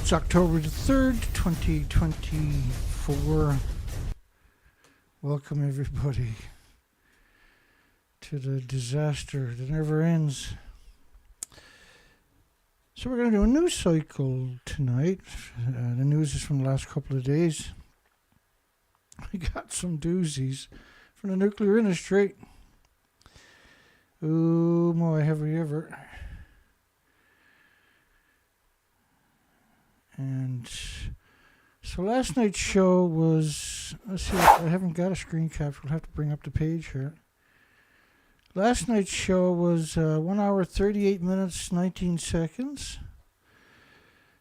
It's October the 3rd, 2024. Welcome everybody to the disaster that never ends. So we're going to do a news cycle tonight. The news is from the last couple of days. We got some doozies from the nuclear industry. Oh my, have we ever. And so last night's show was, let's see, I haven't got a screen capture. We'll have to bring up the page here. Last night's show was 1 hour, 38 minutes, 19 seconds.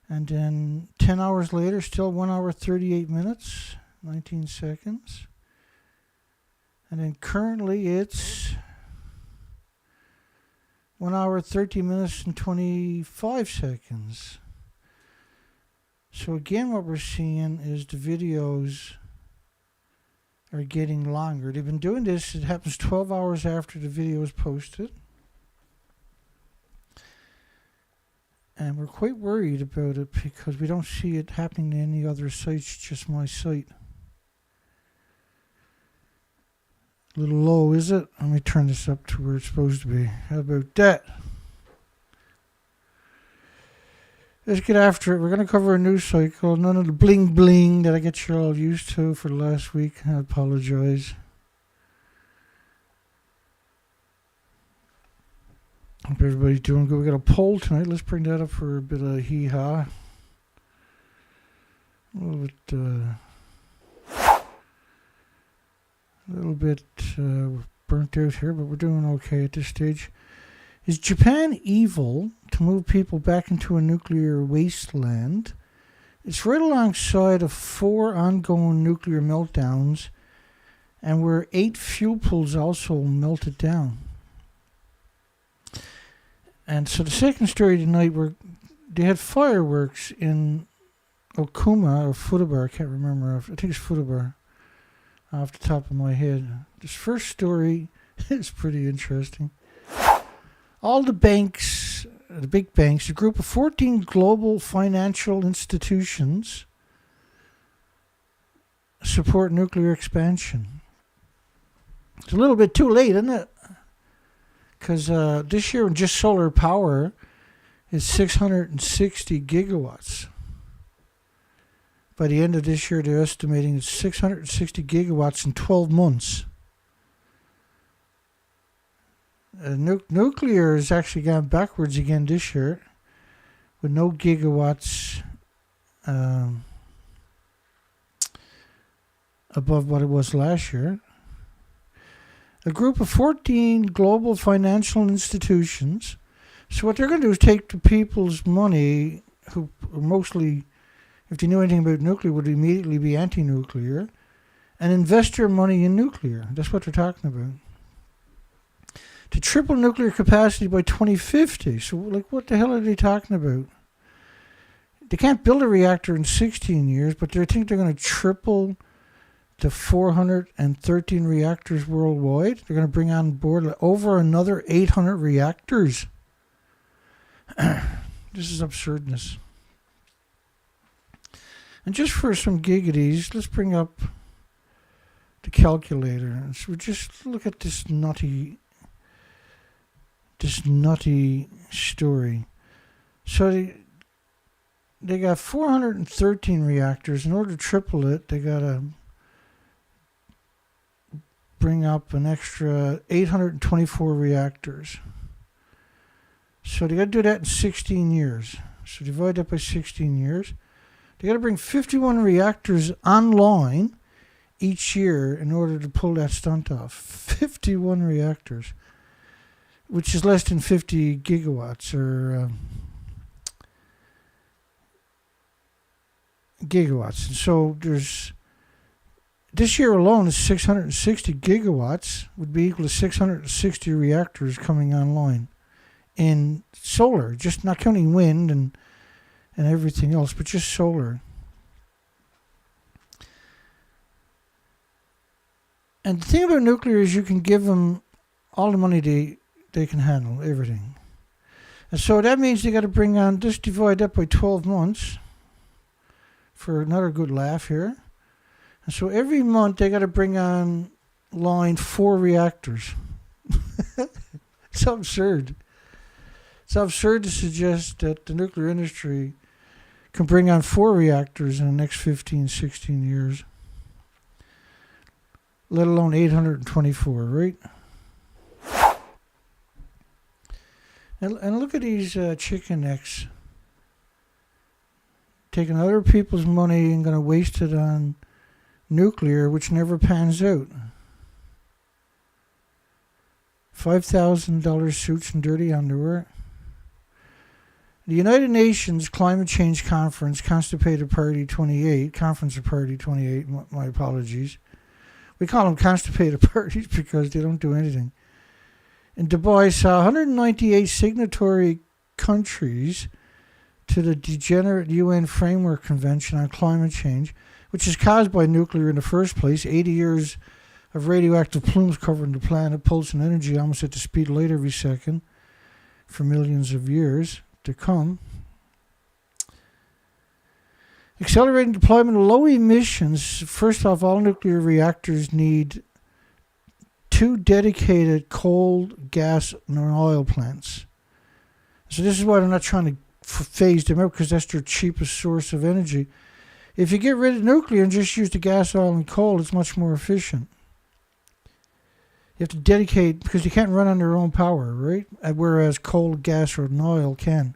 And then 10 hours later, still 1 hour, 38 minutes, 19 seconds. And then currently it's 1 hour, 30 minutes, and 25 seconds. So again, what we're seeing is the videos are getting longer. They've been doing this. It happens 12 hours after the video is posted. And we're quite worried about it because we don't see it happening to any other sites, just my site. A little low, is it? Let me turn this up to where it's supposed to be. How about that? Let's get after it. We're going to cover a news cycle. None of the bling bling that I get you all used to for the last week. I apologize. Hope everybody's doing good. We got a poll tonight. Let's bring that up for a bit of hee-haw. A little bit burnt out here, but we're doing okay at this stage. Is Japan evil to move people back into a nuclear wasteland? It's right alongside of 4 ongoing nuclear meltdowns and where 8 fuel pools also melted down. And so the second story tonight, they had fireworks in Okuma or Futaba, I can't remember, I think it's Futaba off the top of my head. This first story is pretty interesting. All the banks, the big banks, a group of 14 global financial institutions support nuclear expansion. It's a little bit too late, isn't it? Because this year, just solar power is 660 gigawatts. By the end of this year, they're estimating it's 660 gigawatts in 12 months. Nuclear has actually gone backwards again this year with no gigawatts above what it was last year. A group of 14 global financial institutions. So what they're going to do is take the people's money, who are mostly, if they knew anything about nuclear, would immediately be anti-nuclear, and invest their money in nuclear. That's what they're talking about. To triple nuclear capacity by 2050. So, like, what the hell are they talking about? They can't build a reactor in 16 years, but they think they're going to triple to 413 reactors worldwide. They're going to bring on board over another 800 reactors. This is absurdness. And just for some giggities, let's bring up the calculator. So just look at this nutty story. So they got 413 reactors. In order to triple it, they got to bring up an extra 824 reactors. So they got to do that in 16 years. So divide that by 16 years. They got to bring 51 reactors online each year in order to pull that stunt off. 51 reactors. Which is less than 50 gigawatts or gigawatts. And so this year alone is 660 gigawatts would be equal to 660 reactors coming online in solar, just not counting wind and everything else, but just solar. And the thing about nuclear is you can give them all the money they can handle, everything. And so that means they got to bring on, just divide that by 12 months. for another good laugh here. And so every month they got to bring on line 4 reactors. It's absurd. It's absurd to suggest that the nuclear industry can bring on 4 reactors in the next 15, 16 years. Let alone 824, right? And look at these chicken necks. Taking other people's money and going to waste it on nuclear, which never pans out. $5,000 suits and dirty underwear. The United Nations Climate Change Conference, Constipated Party 28, Conference of Party 28, my apologies. We call them constipated parties because they don't do anything. In Dubai, saw 198 signatory countries to the degenerate UN Framework Convention on Climate Change, which is caused by nuclear in the first place. 80 years of radioactive plumes covering the planet, pulsing energy almost at the speed of light every second for millions of years to come. Accelerating deployment of low emissions. First off, all nuclear reactors need 2 dedicated coal, gas, and oil plants. So this is why they're not trying to phase them out, because that's their cheapest source of energy. If you get rid of nuclear and just use the gas, oil, and coal, it's much more efficient. You have to dedicate, because you can't run on their own power, right? Whereas coal, gas, or oil can.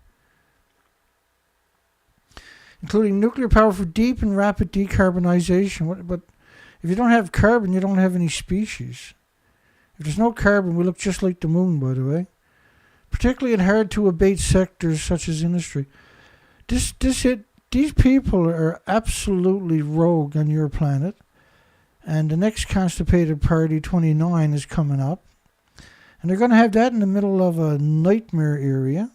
Including nuclear power for deep and rapid decarbonization. But if you don't have carbon, you don't have any species. If there's no carbon, we look just like the moon, by the way. Particularly in hard-to-abate sectors such as industry. These people are absolutely rogue on your planet. And the next Constipated Party 29 is coming up. And they're going to have that in the middle of a nightmare area.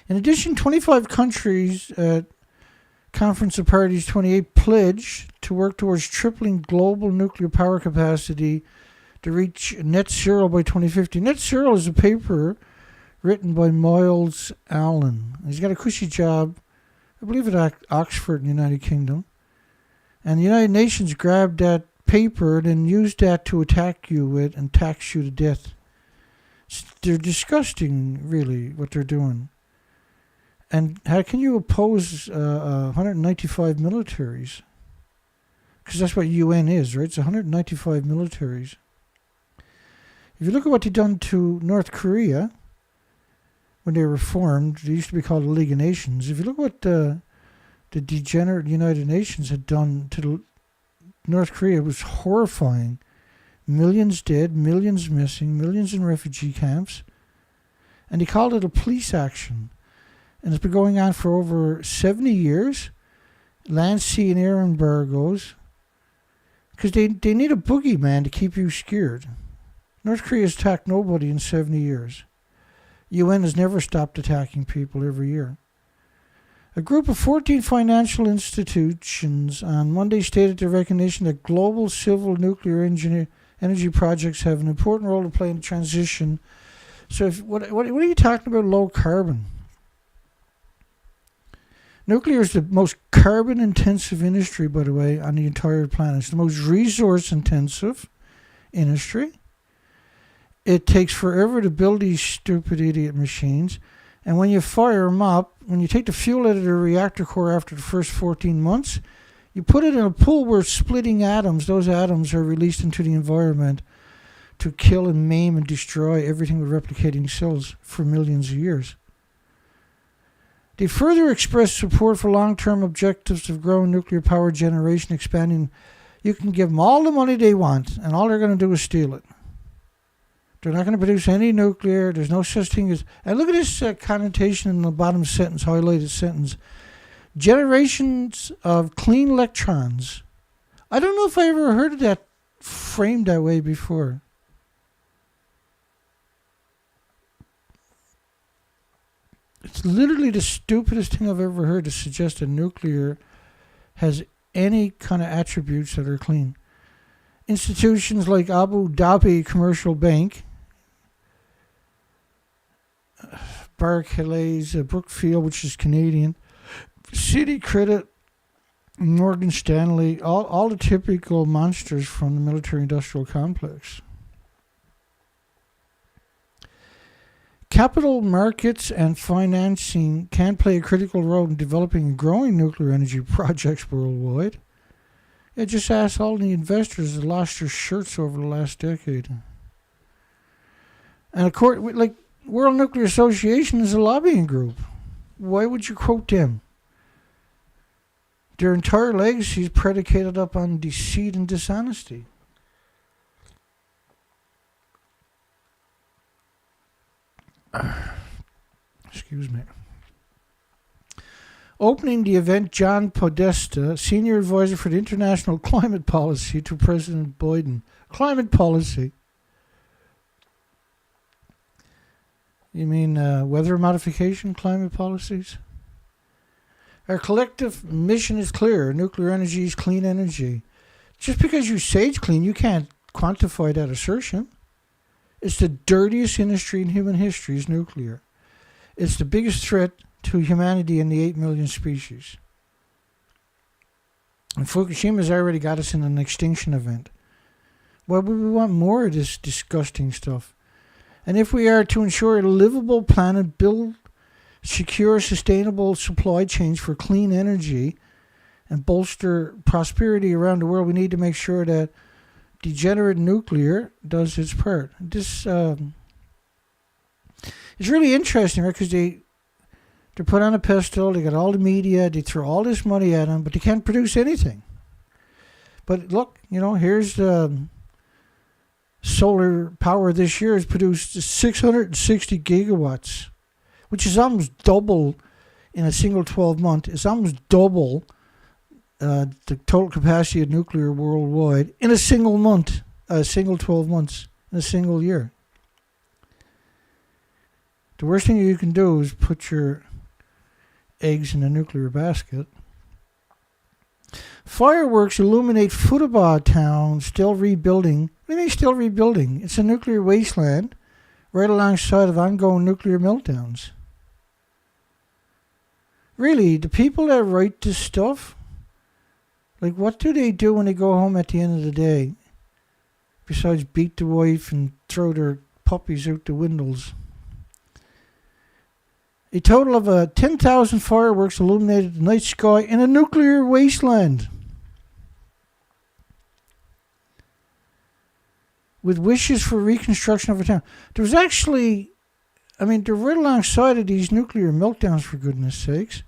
In addition, 25 countries at Conference of Parties 28 pledge to work towards tripling global nuclear power capacity to reach net zero by 2050. Net zero is a paper written by Miles Allen. He's got a cushy job, I believe, at Oxford in the United Kingdom. And the United Nations grabbed that paper and then used that to attack you with and tax you to death. They're disgusting, really, what they're doing. And how can you oppose 195 militaries? Because that's what UN is, right? It's 195 militaries. If you look at what they've done to North Korea when they were formed, they used to be called the League of Nations. If you look at what the degenerate United Nations had done to North Korea, it was horrifying. Millions dead, millions missing, millions in refugee camps. And they called it a police action. And it's been going on for over 70 years. Land, sea, and air embargoes. Because they need a boogeyman to keep you scared. North Korea has attacked nobody in 70 years. UN has never stopped attacking people every year. A group of 14 financial institutions on Monday stated their recognition that global civil nuclear energy projects have an important role to play in the transition. So what are you talking about low carbon? Nuclear is the most carbon-intensive industry, by the way, on the entire planet. It's the most resource-intensive industry. It takes forever to build these stupid idiot machines. And when you fire them up, when you take the fuel out of the reactor core after the first 14 months, you put it in a pool where it's splitting atoms. Those atoms are released into the environment to kill and maim and destroy everything with replicating cells for millions of years. They further expressed support for long-term objectives of growing nuclear power generation, expanding. You can give them all the money they want, and all they're going to do is steal it. They're not going to produce any nuclear. There's no such thing as... And look at this connotation in the bottom sentence, highlighted sentence. Generations of clean electrons. I don't know if I ever heard of that framed that way before. It's literally the stupidest thing I've ever heard to suggest that nuclear has any kind of attributes that are clean. Institutions like Abu Dhabi Commercial Bank, Barclays, Brookfield, which is Canadian, Citi Credit, Morgan Stanley, all the typical monsters from the military-industrial complex. Capital markets and financing can play a critical role in developing and growing nuclear energy projects worldwide. Yeah, just ask all the investors that lost their shirts over the last decade. And of course, like World Nuclear Association is a lobbying group. Why would you quote them? Their entire legacy is predicated upon deceit and dishonesty. Excuse me. Opening the event, John Podesta, Senior Advisor for the International Climate Policy to President Biden. Climate policy? You mean weather modification climate policies? Our collective mission is clear. Nuclear energy is clean energy. Just because you say it's clean, you can't quantify that assertion. It's the dirtiest industry in human history is nuclear. It's the biggest threat to humanity and the 8 million species. And Fukushima has already got us in an extinction event. Why would we want more of this disgusting stuff? And if we are to ensure a livable planet, build secure, sustainable supply chains for clean energy, and bolster prosperity around the world, we need to make sure that degenerate nuclear does its part. This is really interesting, right? Because they're put on a pedestal, they got all the media, they throw all this money at them, but they can't produce anything. But look, here's solar power this year has produced 660 gigawatts, which is almost double in a single 12 month. It's almost double the total capacity of nuclear worldwide in a single month, a single 12 months, in a single year. The worst thing you can do is put your eggs in a nuclear basket. Fireworks illuminate Futaba Town, still rebuilding. What do you mean still rebuilding? It's a nuclear wasteland right alongside of ongoing nuclear meltdowns. Really, the people that write this stuff, like, what do they do when they go home at the end of the day? Besides beat the wife and throw their puppies out the windows. A total of 10,000 fireworks illuminated the night sky in a nuclear wasteland. With wishes for reconstruction of a town. There was actually, they're right alongside of these nuclear meltdowns, for goodness sakes.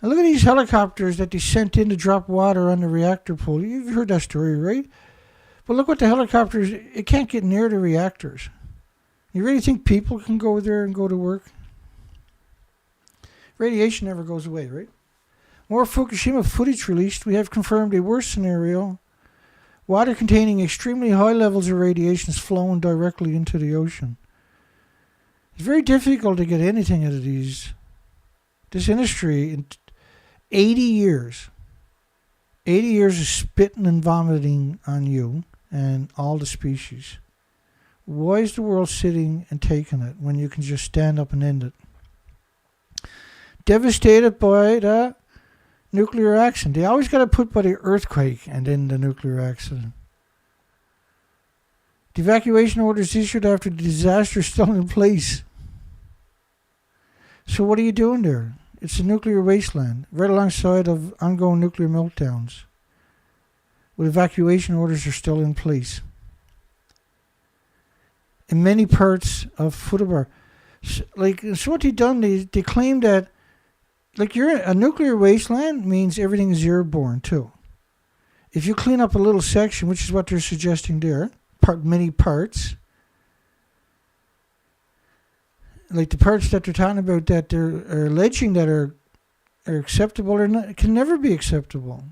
And look at these helicopters that they sent in to drop water on the reactor pool. You've heard that story, right? But look what the helicopters, it can't get near the reactors. You really think people can go there and go to work? Radiation never goes away, right? More Fukushima footage released. We have confirmed a worse scenario. Water containing extremely high levels of radiation is flowing directly into the ocean. It's very difficult to get anything out of this industry. In 80 years of spitting and vomiting on you and all the species. Why is the world sitting and taking it when you can just stand up and end it? Devastated by the nuclear accident. They always got to put by the earthquake and then the nuclear accident. The evacuation orders issued after the disaster is still in place. So what are you doing there? It's a nuclear wasteland, right alongside of ongoing nuclear meltdowns. With evacuation orders are still in place. In many parts of Futaba. So what they done, they claim that you're a nuclear wasteland means everything is airborne too. If you clean up a little section, which is what they're suggesting there, many parts, like the parts that they're talking about that they're alleging that are acceptable or not, can never be acceptable.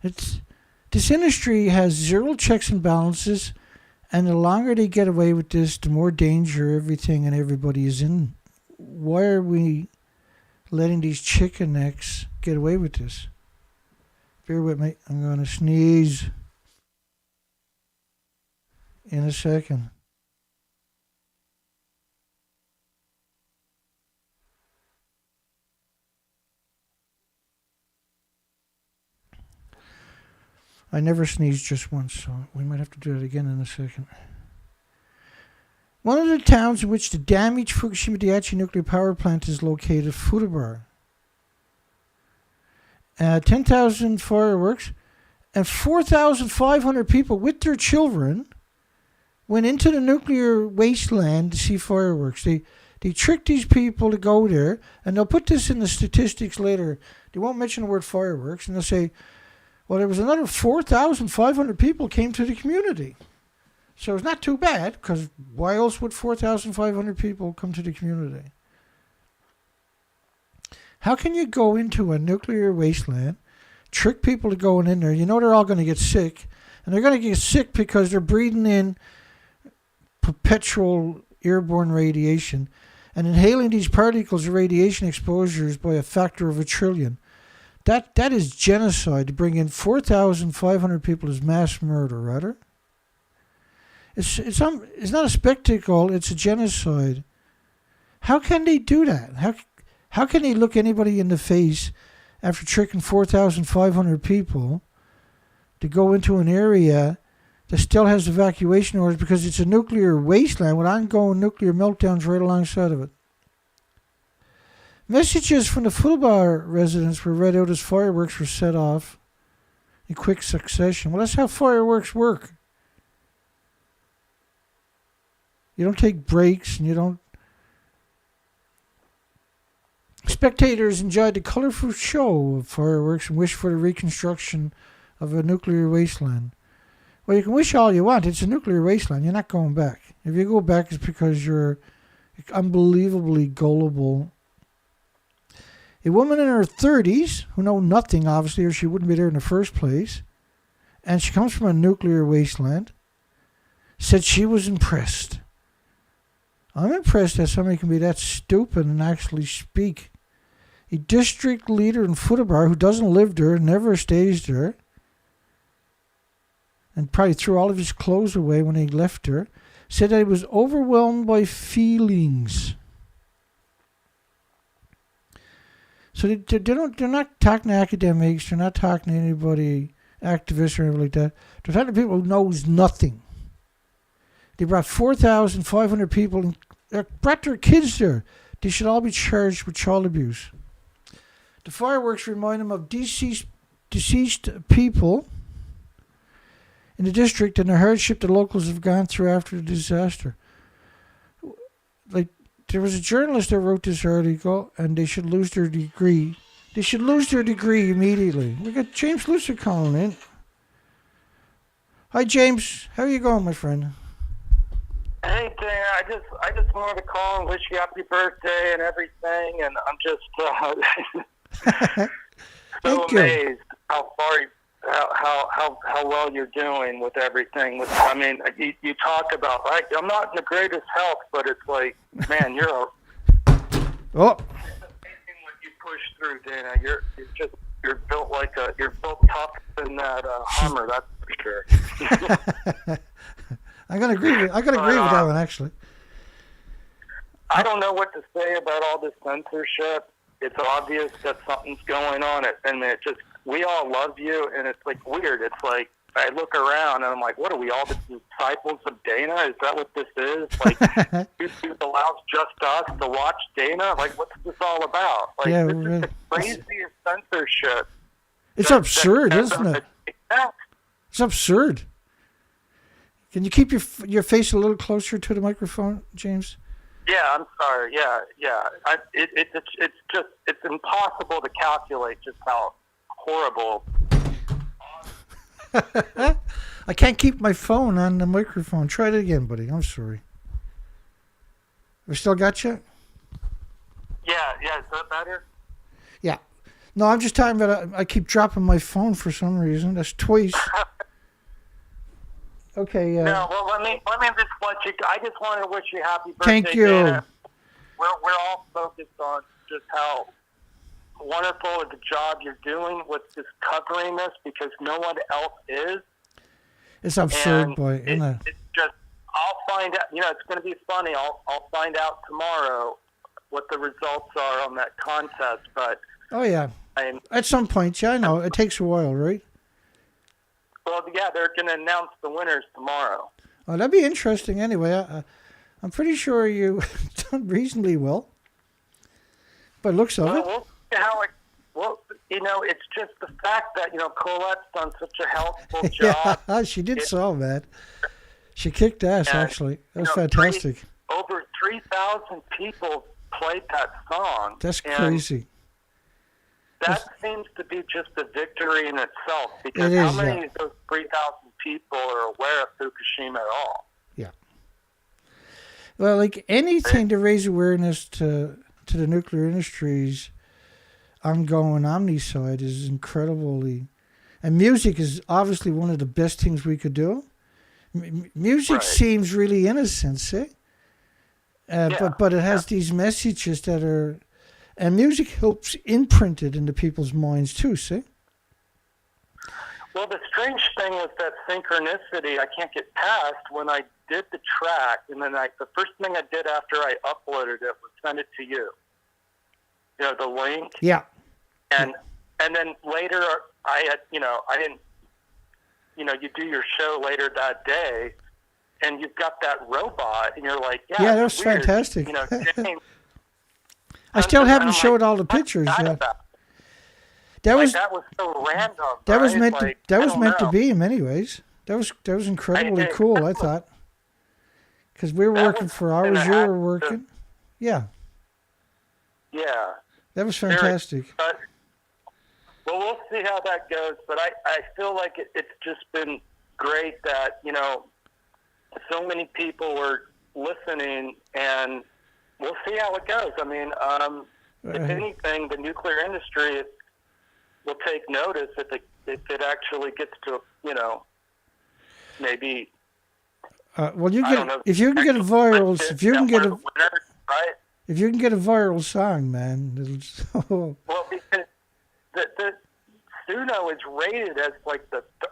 This industry has zero checks and balances, and the longer they get away with this, the more danger everything and everybody is in. Why are we letting these chicken necks get away with this? Bear with me. I'm going to sneeze in a second. I never sneezed just once, so we might have to do it again in a second. One of the towns in which the damaged Fukushima Daiichi nuclear power plant is located, Futaba. 10,000 fireworks and 4,500 people with their children went into the nuclear wasteland to see fireworks. They tricked these people to go there, and they'll put this in the statistics later. They won't mention the word fireworks, and they'll say, well, there was another 4,500 people came to the community. So it's not too bad, because why else would 4,500 people come to the community? How can you go into a nuclear wasteland, trick people to going in there? You know they're all going to get sick, and they're going to get sick because they're breathing in perpetual airborne radiation and inhaling these particles of radiation exposures by a factor of 1 trillion. That is genocide. To bring in 4,500 people is mass murder, rather. It's not a spectacle. It's a genocide. How can they do that? How can they look anybody in the face after tricking 4,500 people to go into an area that still has evacuation orders because it's a nuclear wasteland with ongoing nuclear meltdowns right alongside of it? Messages from the Futaba residents were read out as fireworks were set off in quick succession. Well, that's how fireworks work. You don't take breaks, and you don't... Spectators enjoyed the colorful show of fireworks and wished for the reconstruction of a nuclear wasteland. Well, you can wish all you want. It's a nuclear wasteland. You're not going back. If you go back, it's because you're unbelievably gullible. A woman in her 30s, who know nothing, obviously, or she wouldn't be there in the first place, and she comes from a nuclear wasteland, said she was impressed. I'm impressed that somebody can be that stupid and actually speak. A district leader in Futaba who doesn't live there, never stays there, and probably threw all of his clothes away when he left there, said that he was overwhelmed by feelings. So they're not talking to academics, they're not talking to anybody, activists or anything like that. They're talking to people who knows nothing. They brought 4,500 people and brought their kids there. They should all be charged with child abuse. The fireworks remind them of deceased people in the district and the hardship the locals have gone through after the disaster. Like, there was a journalist that wrote this article, and they should lose their degree. They should lose their degree immediately. We got James Lucer calling in. Hi, James. How are you going, my friend? Hey, Dan. I just wanted to call and wish you happy birthday and everything, and I'm just so amazed how far how well you're doing with everything. I mean, you talk about, like, I'm not in the greatest health, but it's like, man, you're oh. It's amazing what you push through, Dana. You're built you're built tougher than that Hummer, that's for sure. I'm gonna agree with that one, actually. I don't know what to say about all this censorship. It's obvious that something's going on, and we all love you, and it's like weird. It's like I look around and I'm like, what are we all the disciples of Dana? Is that what this is? Like, YouTube allows just us to watch Dana? Like, what's this all about? Like, yeah, this is the craziest censorship. It's absurd, isn't it? It's absurd. Can you keep your face a little closer to the microphone, James? Yeah, I'm sorry. Yeah. It's impossible to calculate just how horrible. I can't keep my phone on the microphone. Try it again, buddy. I'm sorry. We still got you? Yeah. Is that better? Yeah. No, I'm just talking about I keep dropping my phone for some reason. That's twice. Okay. No, well, let me just let you. I just wanted to wish you happy birthday. Thank you. Dana. We're all focused on just how wonderful the job you're doing with just covering this, because no one else is. It's absurd, boy. It's just, I'll find out. It's going to be funny. I'll find out tomorrow what the results are on that contest. But oh yeah, at some point, yeah, I know it takes a while, right? Well, yeah, they're going to announce the winners tomorrow. Oh, that'd be interesting. Anyway, I'm pretty sure you done reasonably well. By the looks of Well, it. we'll see how it. Well, it's just the fact that Colette's done such a helpful job. Yeah, she did solve that. She kicked ass, actually. That was fantastic. Over 3,000 people played that song. That's crazy. That seems to be just a victory in itself, because It how is, many of those 3,000 people are aware of Fukushima at all? Yeah. Well, like anything to raise awareness to the nuclear industry's ongoing omnicide is incredibly... And music is obviously one of the best things we could do. Music seems really innocent, see? But it has these messages that are... And music helps imprint it into people's minds too, see? Well, the strange thing was that synchronicity I can't get past when I did the track, and then the first thing I did after I uploaded it was send it to you. The link. Yeah. And then later I had, I didn't, you do your show later that day, and you've got that robot, and you're like, yeah, that was weird. fantastic. James, I still haven't showed all the pictures yet. That was so random. That was meant to. That was meant to be in many ways. That was incredibly cool. I thought, because we were working for hours, you were working. Yeah. Yeah. That was fantastic. Well, we'll see how that goes. But I feel like it's just been great that so many people were listening, and we'll see how it goes. I mean, if anything, the nuclear industry will take notice if it actually gets to, maybe. Well, if you can get a viral, if you can get a, right? If you can get a viral song, man. Well, because the Suno is rated as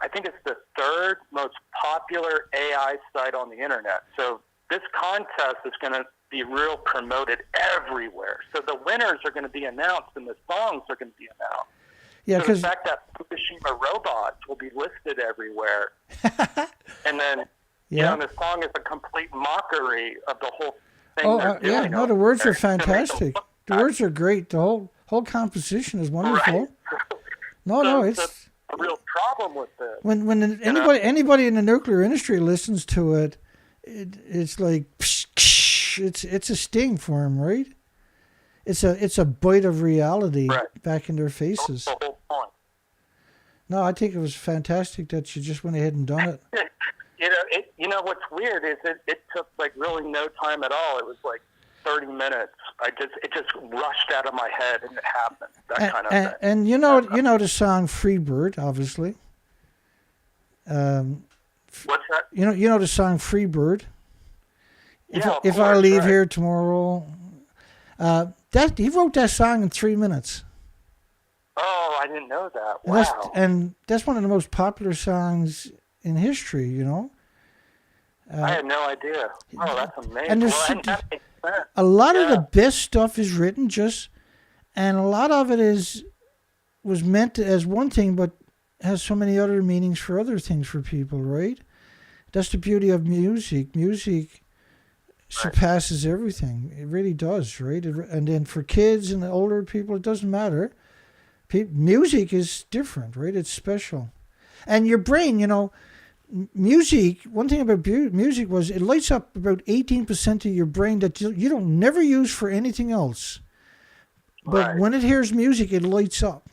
I think it's the third most popular AI site on the internet. So this contest is going to be real promoted everywhere. So the winners are going to be announced, and the songs are going to be announced. Yeah, so the fact that Fukushima robots will be listed everywhere, and then the song is a complete mockery of the whole thing. Yeah, no, the words are fantastic. The words are great. The whole composition is wonderful. Right. It's a real problem with this. When anybody in the nuclear industry listens to it, it's like it's a sting for them, right? It's a bite of reality back in their faces. That's the whole point. No, I think it was fantastic that you just went ahead and done it. What's weird is it took really no time at all. It was 30 minutes. It just rushed out of my head, and it happened. That kind of thing. And you know the song "Freebird," obviously. What's that? You know the song "Freebird." If I course, leave here tomorrow, he wrote that song in 3 minutes. Oh, I didn't know that. Wow. And that's one of the most popular songs in history. I had no idea. Oh, that's amazing. And that makes sense. A lot of the best stuff is written and a lot of it was meant as one thing, but has so many other meanings for other things for people, right? That's the beauty of music. Music surpasses everything. It really does, right? And then for kids and the older people, it doesn't matter. Music is different, right? It's special. And your brain, music, one thing about music was it lights up about 18% of your brain that you don't never use for anything else. But when it hears music, it lights up.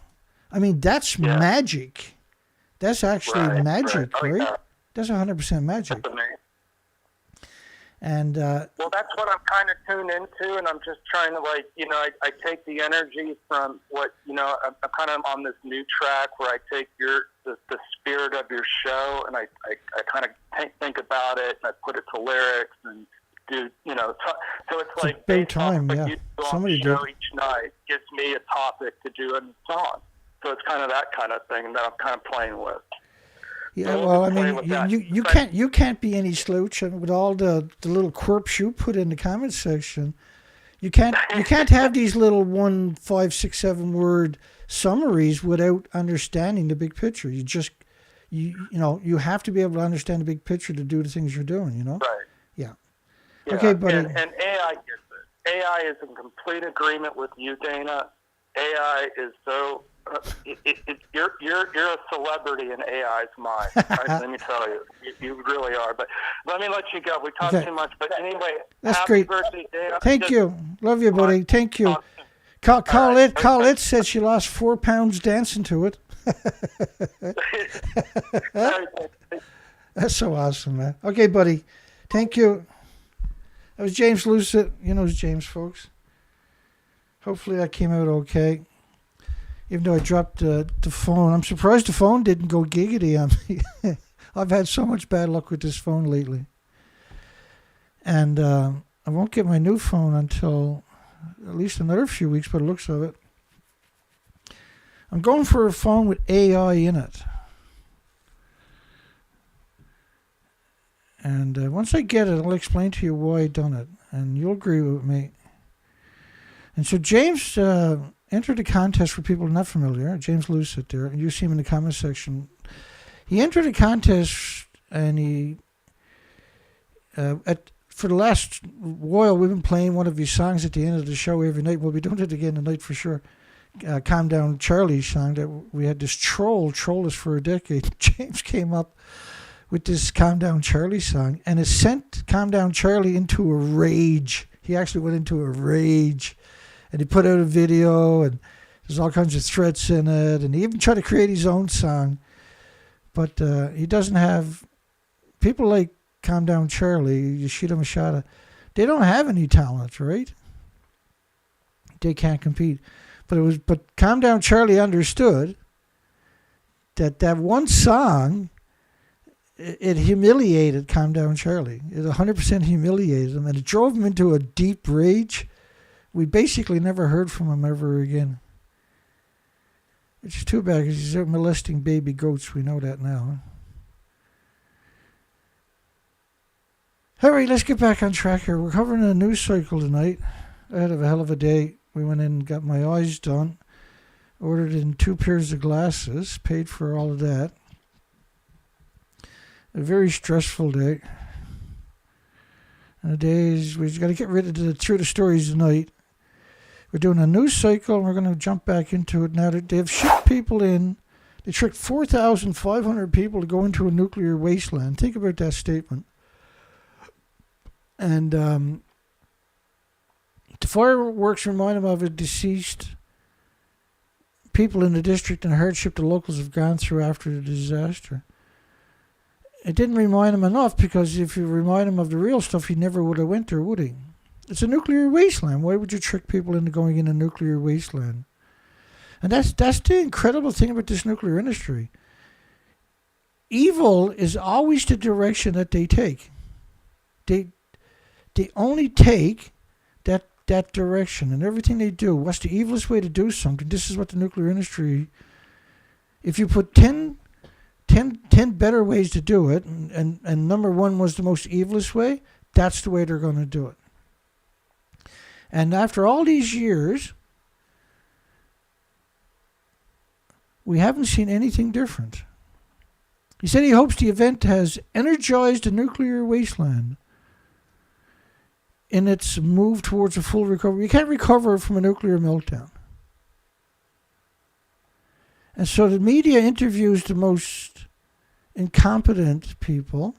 I mean, that's magic. That's actually magic, right? Yeah. That's 100% magic. That's amazing. And well, that's what I'm kind of tuned into, and I'm just trying to I take the energy from what I'm kind of on this new track where I take the spirit of your show, and I kind of think about it, and I put it to lyrics and do so it's like big time, yeah. Somebody did each night gives me a topic to do a song, so it's kind of that kind of thing that I'm kind of playing with. Yeah, well, I mean, you can't be any slouch, and with all the little quirks you put in the comment section, you can't have these little 1, 5, 6, 7 word summaries without understanding the big picture. You you have to be able to understand the big picture to do the things you're doing, you know? Right. Yeah. Yeah. Okay, buddy. And AI gets it. AI is in complete agreement with you, Dana. AI is so... you're a celebrity in AI's mind. Let me tell you. You really are. But let me let you go. We talked too much. But anyway, that's happy great. birthday, Dana. Thank you. Love you, buddy. Thank you. Colette said she lost 4 pounds dancing to it. That's so awesome, man. Okay, buddy. Thank you. That was James Lucid. You know James, folks. Hopefully that came out okay. Even though I dropped the phone. I'm surprised the phone didn't go giggity on me. I've had so much bad luck with this phone lately. And I won't get my new phone until at least another few weeks by the looks of it. I'm going for a phone with AI in it. And once I get it, I'll explain to you why I done it. And you'll agree with me. And so James entered a contest for people not familiar. James Lucid there. And you see him in the comment section. He entered a contest and he... for the last while, we've been playing one of his songs at the end of the show every night. We'll be doing it again tonight for sure. Calm Down Charlie song that we had this troll us for a decade. James came up with this Calm Down Charlie song, and it sent Calm Down Charlie into a rage. He actually went into a rage, and he put out a video, and there's all kinds of threats in it, and he even tried to create his own song, but he doesn't have people like Calm Down Charlie. You shoot him a shot at, they don't have any talent, right? They can't compete. But Calm Down Charlie understood that one song, it humiliated Calm Down Charlie. It 100% humiliated him, and it drove him into a deep rage. We basically never heard from him ever again. It's too bad because he's out molesting baby goats. We know that now. All right, let's get back on track here. We're covering a news cycle tonight. I had a hell of a day. We went in and got my eyes done. Ordered in 2 pairs of glasses. Paid for all of that. A very stressful day. And the days we've got to get rid of through the stories tonight. We're doing a news cycle and we're going to jump back into it now. They've shipped people in. They tricked 4,500 people to go into a nuclear wasteland. Think about that statement. And the fireworks remind them of a deceased people in the district and hardship the locals have gone through after the disaster. It didn't remind him enough, because if you remind him of the real stuff, he never would have went there, would he? It's a nuclear wasteland. Why would you trick people into going in a nuclear wasteland? And that's the incredible thing about this nuclear industry. Evil is always the direction that they take. They only take that direction, and everything they do. What's the evilest way to do something? This is what the nuclear industry... If you put 10 better ways to do it, and number 1 was the most evilest way, that's the way they're going to do it. And after all these years, we haven't seen anything different. He said he hopes the event has energized the nuclear wasteland in its move towards a full recovery. You can't recover from a nuclear meltdown. And so the media interviews the most incompetent people.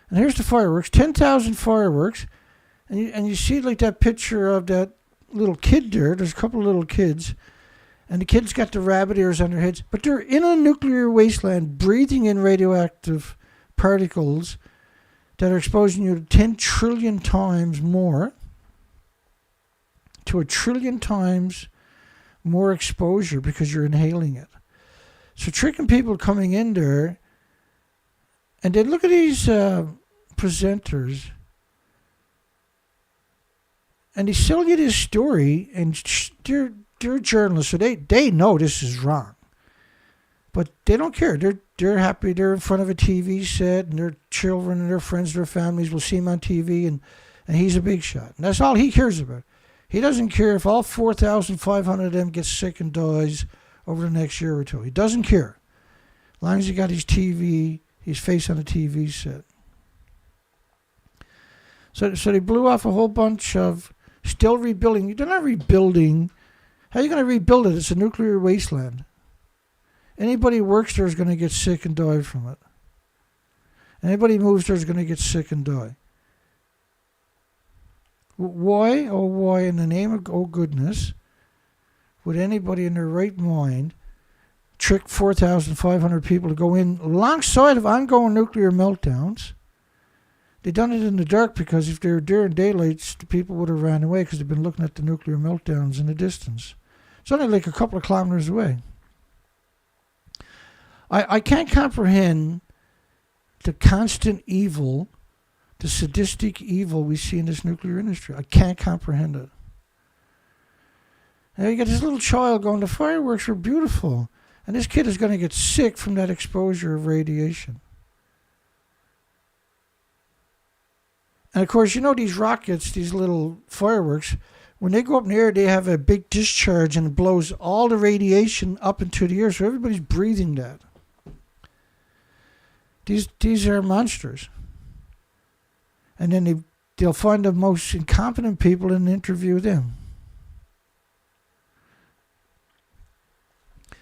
And here's the fireworks, 10,000 fireworks. And you see like that picture of that little kid there. There's a couple of little kids. And the kids got the rabbit ears on their heads. But they're in a nuclear wasteland breathing in radioactive particles that are exposing you to 10 trillion times more, to 1 trillion times more exposure because you're inhaling it. So tricking people coming in there, and then look at these presenters, and they sell you this story, and they're journalists, so they know this is wrong. But they don't care. They're happy. They're in front of a TV set, and their children and their friends, their families will see him on TV, and he's a big shot. And that's all he cares about. He doesn't care if all 4,500 of them get sick and dies over the next year or two. He doesn't care. As long as he got his face on a TV set. So they blew off a whole bunch of still rebuilding. They're not rebuilding. How are you going to rebuild it? It's a nuclear wasteland. Anybody who works there is going to get sick and die from it. Anybody who moves there is going to get sick and die. Why, oh why, in the name of oh goodness, would anybody in their right mind trick 4,500 people to go in alongside of ongoing nuclear meltdowns? They done it in the dark because if they were during daylight, the people would have ran away because they've been looking at the nuclear meltdowns in the distance. It's only like a couple of kilometers away. I can't comprehend the constant evil, the sadistic evil we see in this nuclear industry. I can't comprehend it. Now you got this little child going, the fireworks are beautiful. And this kid is going to get sick from that exposure of radiation. And of course, you know these rockets, these little fireworks, when they go up in the air, they have a big discharge and it blows all the radiation up into the air. So everybody's breathing that. These are monsters. And then they'll find the most incompetent people and interview them.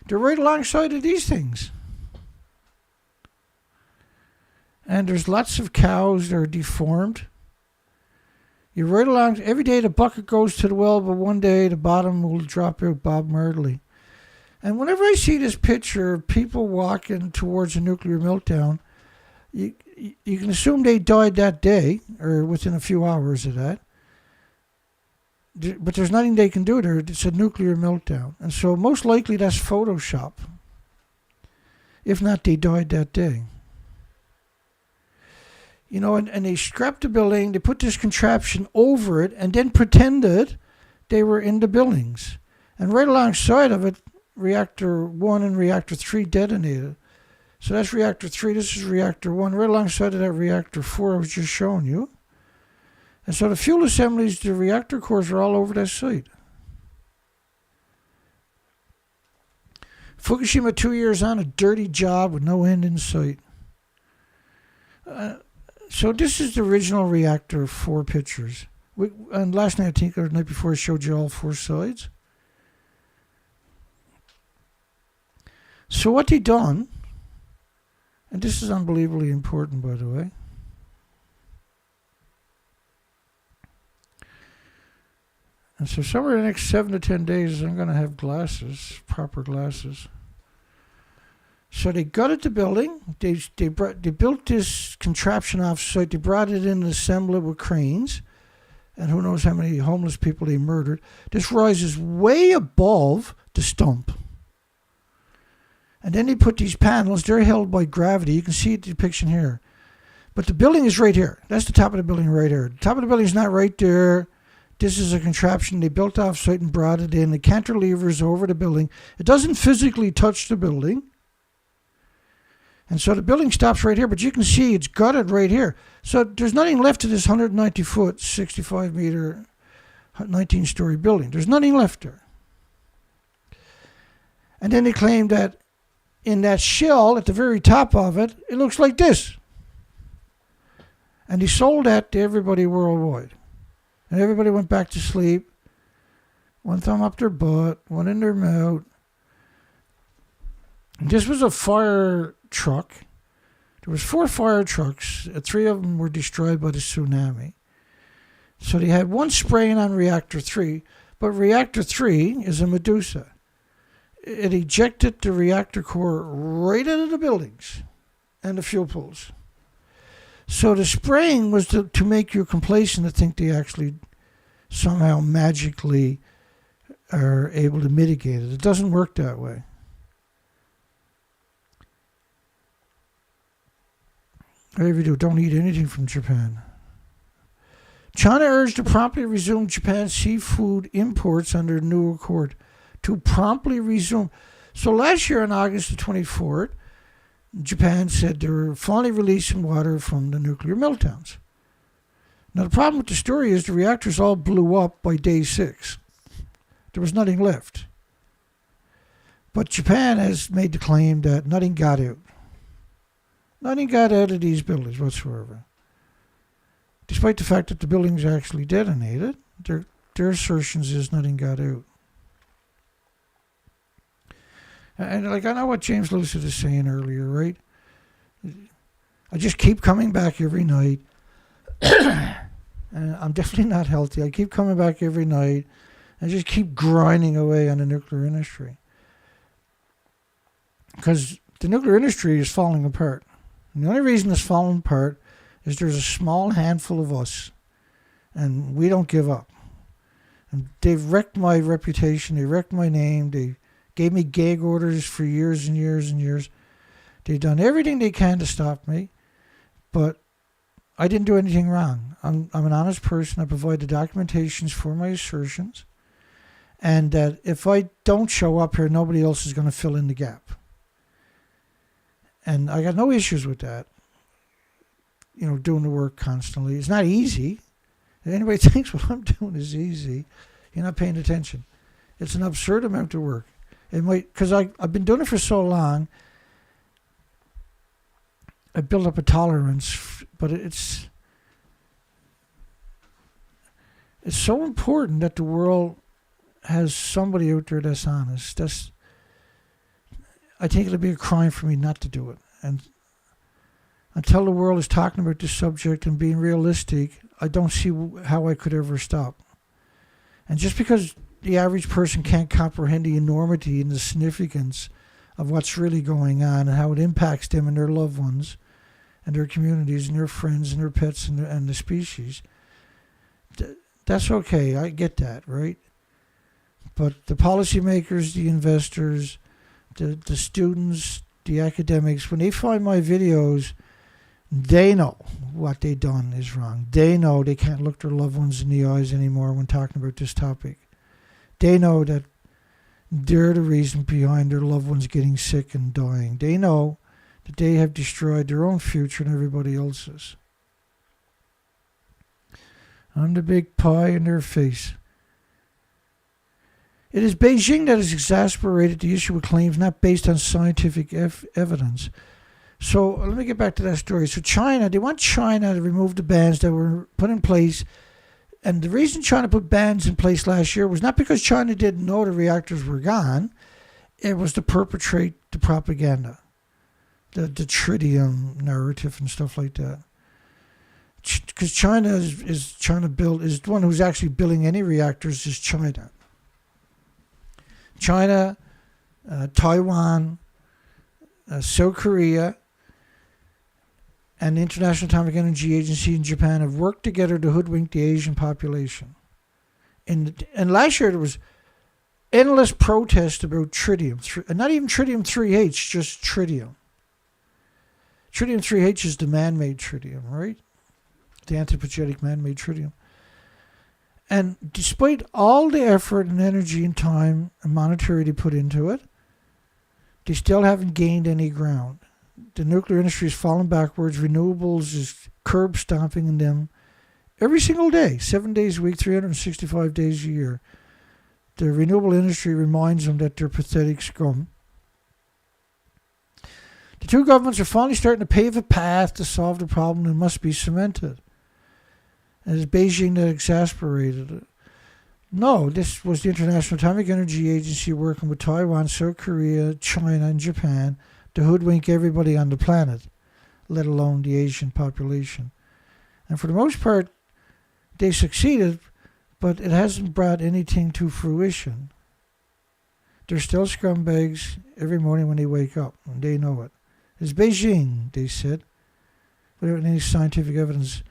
They're right alongside of these things. And there's lots of cows that are deformed. You're right along. Every day the bucket goes to the well, but one day the bottom will drop out Bob Marley. And whenever I see this picture of people walking towards a nuclear meltdown, you can assume they died that day or within a few hours of that. But there's nothing they can do there. It's a nuclear meltdown. And so most likely that's Photoshop. If not, they died that day. You know, and they scrapped the building, they put this contraption over it, and then pretended they were in the buildings. And right alongside of it, reactor 1 and reactor 3 detonated. So that's reactor 3, this is reactor 1. Right alongside of that reactor 4 I was just showing you. And so the fuel assemblies, the reactor cores are all over that site. Fukushima 2 years on, a dirty job with no end in sight. So this is the original reactor 4 pictures. And last night, I think, or the night before, I showed you all 4 sides. So what they done, and this is unbelievably important, by the way. And so somewhere in the next 7 to 10 days, I'm going to have glasses, proper glasses. So they gutted the building. They built this contraption off-site. They brought it in and assembled it with cranes. And who knows how many homeless people they murdered. This rises way above the stump. And then they put these panels. They're held by gravity. You can see the depiction here. But the building is right here. That's the top of the building right here. The top of the building is not right there. This is a contraption they built off-site and brought it in. The cantilevers over the building. It doesn't physically touch the building. And so the building stops right here, but you can see it's gutted right here. So there's nothing left of this 190-foot, 65-meter, 19-story building. There's nothing left there. And then they claim that in that shell at the very top of it, it looks like this. And they sold that to everybody worldwide. And everybody went back to sleep. One thumb up their butt, one in their mouth. And this was a fire truck. There was 4 fire trucks. 3 of them were destroyed by the tsunami. So they had one spraying on reactor 3, but reactor 3 is a Medusa. It ejected the reactor core right into the buildings and the fuel pools. So the spraying was to make you complacent to think they actually somehow magically are able to mitigate it. It doesn't work that way. Whatever you do, don't eat anything from Japan. China urged to promptly resume Japan's seafood imports under the new accord. To promptly resume. So last year on August the 24th, Japan said they were finally releasing water from the nuclear meltdowns. Now the problem with the story is the reactors all blew up by day 6. There was nothing left. But Japan has made the claim that nothing got out. Nothing got out of these buildings whatsoever. Despite the fact that the buildings actually detonated, their assertions is nothing got out. And like I know what James Lucid is saying earlier, right? I just keep coming back every night. And I'm definitely not healthy. I keep coming back every night and just keep grinding away on the nuclear industry. Because the nuclear industry is falling apart. And the only reason it's falling apart is there's a small handful of us. And we don't give up. And they've wrecked my reputation. They wrecked my name. They gave me gag orders for years and years and years. They've done everything they can to stop me. But I didn't do anything wrong. I'm an honest person. I provide the documentations for my assertions. And that if I don't show up here, nobody else is going to fill in the gap. And I got no issues with that. You know, doing the work constantly. It's not easy. If anybody thinks what I'm doing is easy, you're not paying attention. It's an absurd amount of work. It might, because I've been doing it for so long, I built up a tolerance, but it's so important that the world has somebody out there that's honest. I think it'll be a crime for me not to do it. And until the world is talking about this subject and being realistic, I don't see how I could ever stop. And just because the average person can't comprehend the enormity and the significance of what's really going on and how it impacts them and their loved ones and their communities and their friends and their pets and the species, that's okay. I get that, right? But the policymakers, the investors, the students, the academics, when they find my videos, they know what they done is wrong. They know they can't look their loved ones in the eyes anymore when talking about this topic. They know that they're the reason behind their loved ones getting sick and dying. They know that they have destroyed their own future and everybody else's. I'm the big pie in their face. It is Beijing that has exasperated the issue with claims not based on scientific evidence. So let me get back to that story. So China, they want China to remove the bans that were put in place. And the reason China put bans in place last year was not because China didn't know the reactors were gone. It was to perpetrate the propaganda, the tritium narrative and stuff like that. Because China is trying to build, is the one who's actually building any reactors is China. China, Taiwan, South Korea, and the International Atomic Energy Agency in Japan have worked together to hoodwink the Asian population. And last year there was endless protest about tritium, and not even tritium-3H, just tritium. Tritium-3H is the man-made tritium, right? The antipathetic man-made tritium. And despite all the effort and energy and time and monetary they put into it, they still haven't gained any ground. The nuclear industry is falling backwards. Renewables is curb stomping in them every single day, 7 days a week, 365 days a year. The renewable industry reminds them that they're pathetic scum. The two governments are finally starting to pave a path to solve the problem and must be cemented. And it's Beijing that exasperated it. No, this was the International Atomic Energy Agency working with Taiwan, South Korea, China, and Japan to hoodwink everybody on the planet, let alone the Asian population. And for the most part, they succeeded, but it hasn't brought anything to fruition. They're still scumbags every morning when they wake up, and they know it. It's Beijing, they said, without any scientific evidence.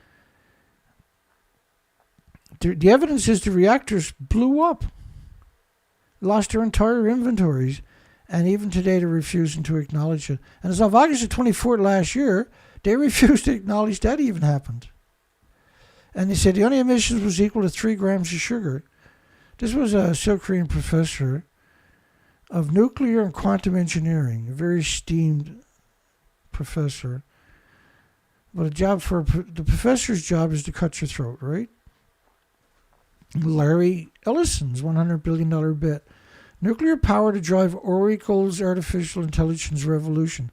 The evidence is the reactors blew up, lost their entire inventories, and even today they're refusing to acknowledge it. And as of August the 24th last year, they refused to acknowledge that even happened. And they said the only emissions was equal to 3 grams of sugar. This was a South Korean professor of nuclear and quantum engineering, a very esteemed professor. But the professor's job is to cut your throat, right? Larry Ellison's $100 billion bet. Nuclear power to drive Oracle's artificial intelligence revolution.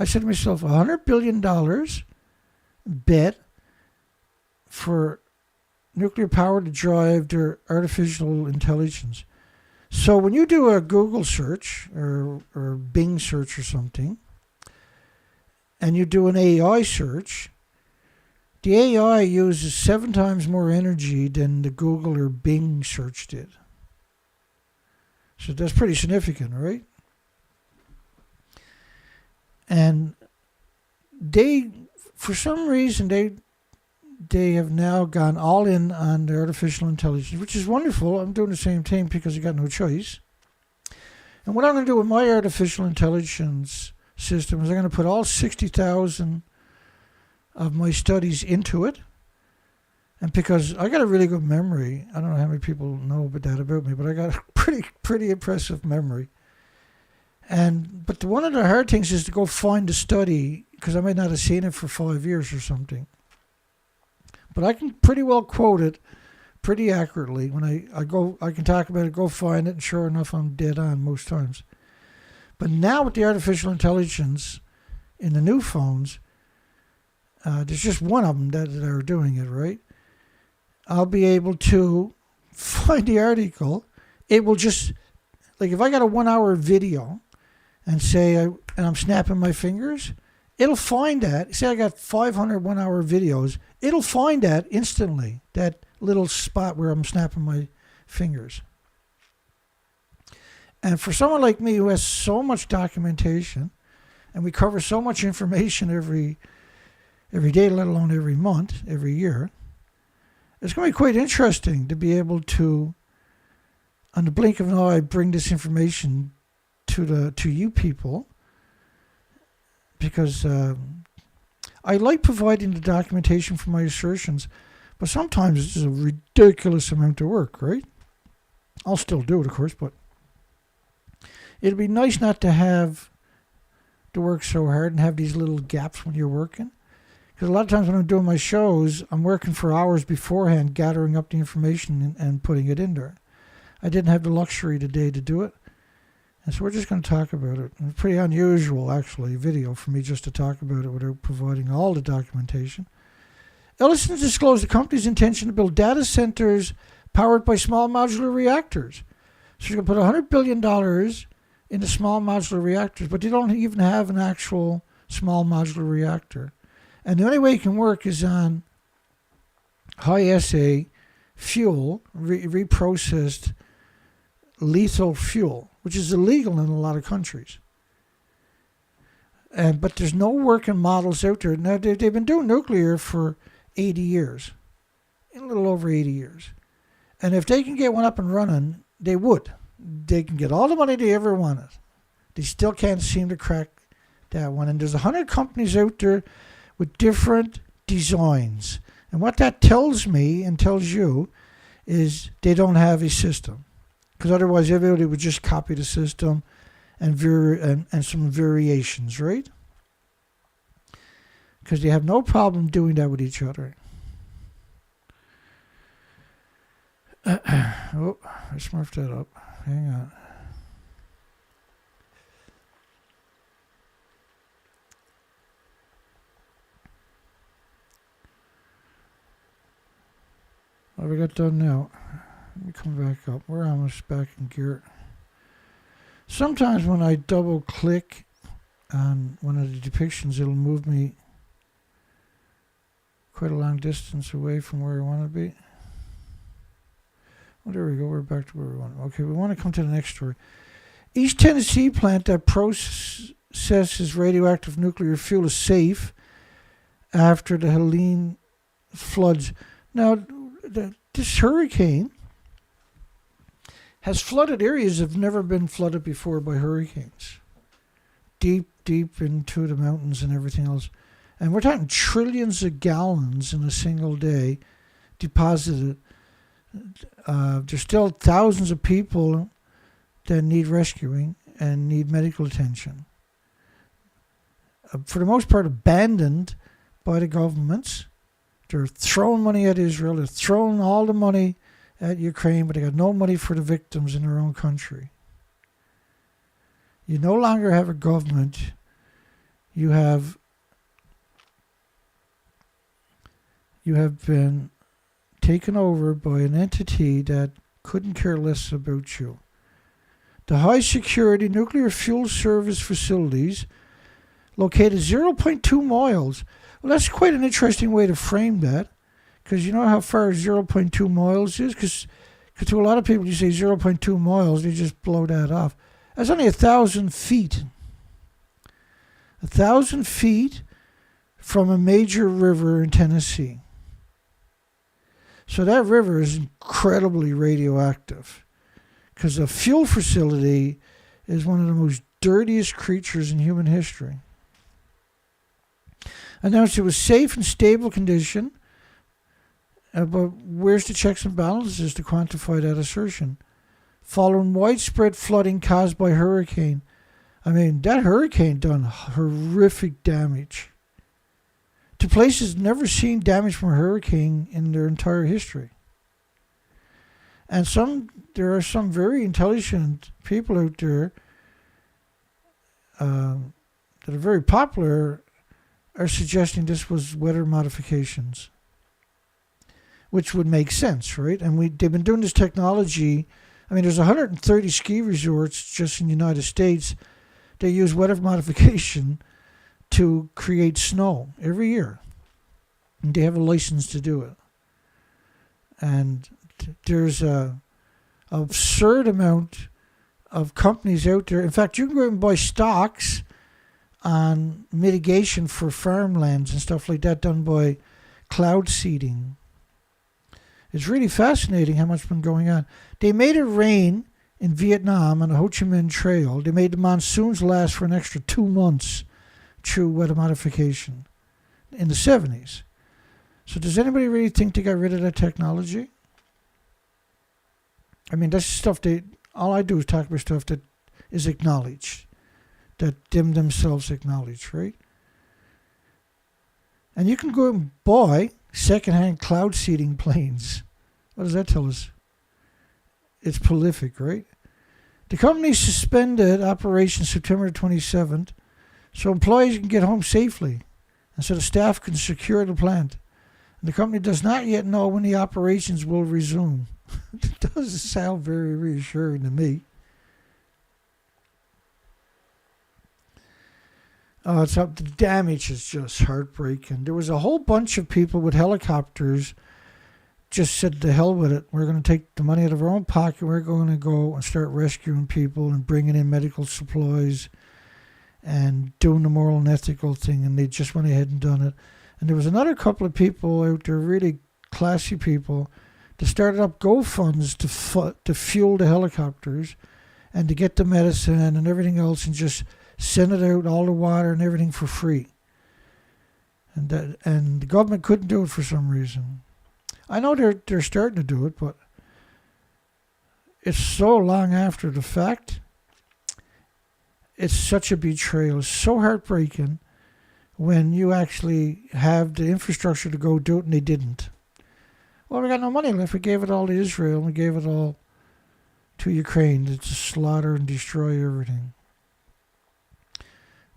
I said to myself, $100 billion bet for nuclear power to drive their artificial intelligence. So when you do a Google search or Bing search or something, and you do an AI search, the AI uses 7 times more energy than the Google or Bing search did. So that's pretty significant, right? And they, for some reason, they have now gone all in on the artificial intelligence, which is wonderful. I'm doing the same thing because I got no choice. And what I'm going to do with my artificial intelligence system is I'm going to put all 60,000 of my studies into it. And because I got a really good memory, I don't know how many people know about me, but I got a pretty impressive memory. But one of the hard things is to go find the study, because I might not have seen it for 5 years or something. But I can pretty well quote it pretty accurately. When I can talk about it, go find it, and sure enough, I'm dead on most times. But now with the artificial intelligence in the new phones, there's just one of them that are doing it, right? I'll be able to find the article. It will just, like if I got a 1 hour video and I'm snapping my fingers, it'll find that. Say I got 500 1 hour videos, it'll find that instantly, that little spot where I'm snapping my fingers. And for someone like me who has so much documentation, and we cover so much information every day, let alone every month, every year, it's going to be quite interesting to be able to, on the blink of an eye, bring this information to you people, because I like providing the documentation for my assertions, but sometimes it's a ridiculous amount of work, right? I'll still do it, of course, but it'd be nice not to have to work so hard and have these little gaps when you're working. Because a lot of times when I'm doing my shows, I'm working for hours beforehand, gathering up the information and putting it in there. I didn't have the luxury today to do it. And so we're just going to talk about it. It's pretty unusual, actually, video for me just to talk about it without providing all the documentation. Ellison disclosed the company's intention to build data centers powered by small modular reactors. So you're going to put $100 billion into small modular reactors, but they don't even have an actual small modular reactor. And the only way it can work is on high-assay fuel, reprocessed lethal fuel, which is illegal in a lot of countries. But there's no working models out there. Now, they've been doing nuclear for 80 years, a little over 80 years. And if they can get one up and running, they would. They can get all the money they ever wanted. They still can't seem to crack that one. And there's 100 companies out there with different designs. And what that tells me and tells you is they don't have a system. Because otherwise everybody would just copy the system and some variations, right? Because they have no problem doing that with each other. Oh, I smurfed that up. Hang on. What have we got done now? Let me come back up. We're almost back in gear. Sometimes when I double click on one of the depictions, it'll move me quite a long distance away from where I want to be. Well, there we go. We're back to where we want. Okay, we want to come to the next story. East Tennessee plant that processes radioactive nuclear fuel is safe after the Helene floods. Now, this hurricane has flooded areas that have never been flooded before by hurricanes. Deep into the mountains and everything else. And we're talking trillions of gallons in a single day deposited. There's still thousands of people that need rescuing and need medical attention. For the most part, abandoned by the governments. They're throwing money at Israel. They're throwing all the money at Ukraine, but they got no money for the victims in their own country. You no longer have a government you have been taken over by an entity that couldn't care less about you. The high security nuclear fuel service facilities located zero point 0.2 miles. Well, that's quite an interesting way to frame that, because you know how far 0 0.2 miles is? Because to a lot of people, you say 0 0.2 miles, they just blow that off. That's only 1,000 feet. 1,000 feet from a major river in Tennessee. So that river is incredibly radioactive, because a fuel facility is one of the most dirtiest creatures in human history. Announced it was safe and stable condition, but where's the checks and balances to quantify that assertion? Following widespread flooding caused by hurricane. I mean, that hurricane done horrific damage to places never seen damage from a hurricane in their entire history. And there are some very intelligent people out there that are very popular are suggesting this was weather modifications, which would make sense, right? And they've been doing this technology. I mean, there's 130 ski resorts just in the United States. They use weather modification to create snow every year. And they have a license to do it. And there's a absurd amount of companies out there. In fact, you can go and buy stocks on mitigation for farmlands and stuff like that done by cloud seeding. It's really fascinating how much has been going on. They made it rain in Vietnam on the Ho Chi Minh Trail. They made the monsoons last for an extra 2 months through weather modification in the 70s. So does anybody really think they got rid of that technology? I mean, that's stuff all I do is talk about stuff that is acknowledged, that them themselves acknowledge, right? And you can go and buy secondhand cloud seeding planes. What does that tell us? It's prolific, right? The company suspended operations September 27th so employees can get home safely and so the staff can secure the plant. And the company does not yet know when the operations will resume. It doesn't sound very reassuring to me. The damage is just heartbreaking. There was a whole bunch of people with helicopters just said to hell with it. We're going to take the money out of our own pocket. We're going to go and start rescuing people and bringing in medical supplies and doing the moral and ethical thing. And they just went ahead and done it. And there was another couple of people out there, really classy people, that started up GoFunds to fuel the helicopters and to get the medicine and everything else and just send it out, all the water and everything for free. And the government couldn't do it for some reason. I know they're starting to do it, but it's so long after the fact. It's such a betrayal. It's so heartbreaking when you actually have the infrastructure to go do it and they didn't. Well, we got no money left. We gave it all to Israel and we gave it all to Ukraine to slaughter and destroy everything.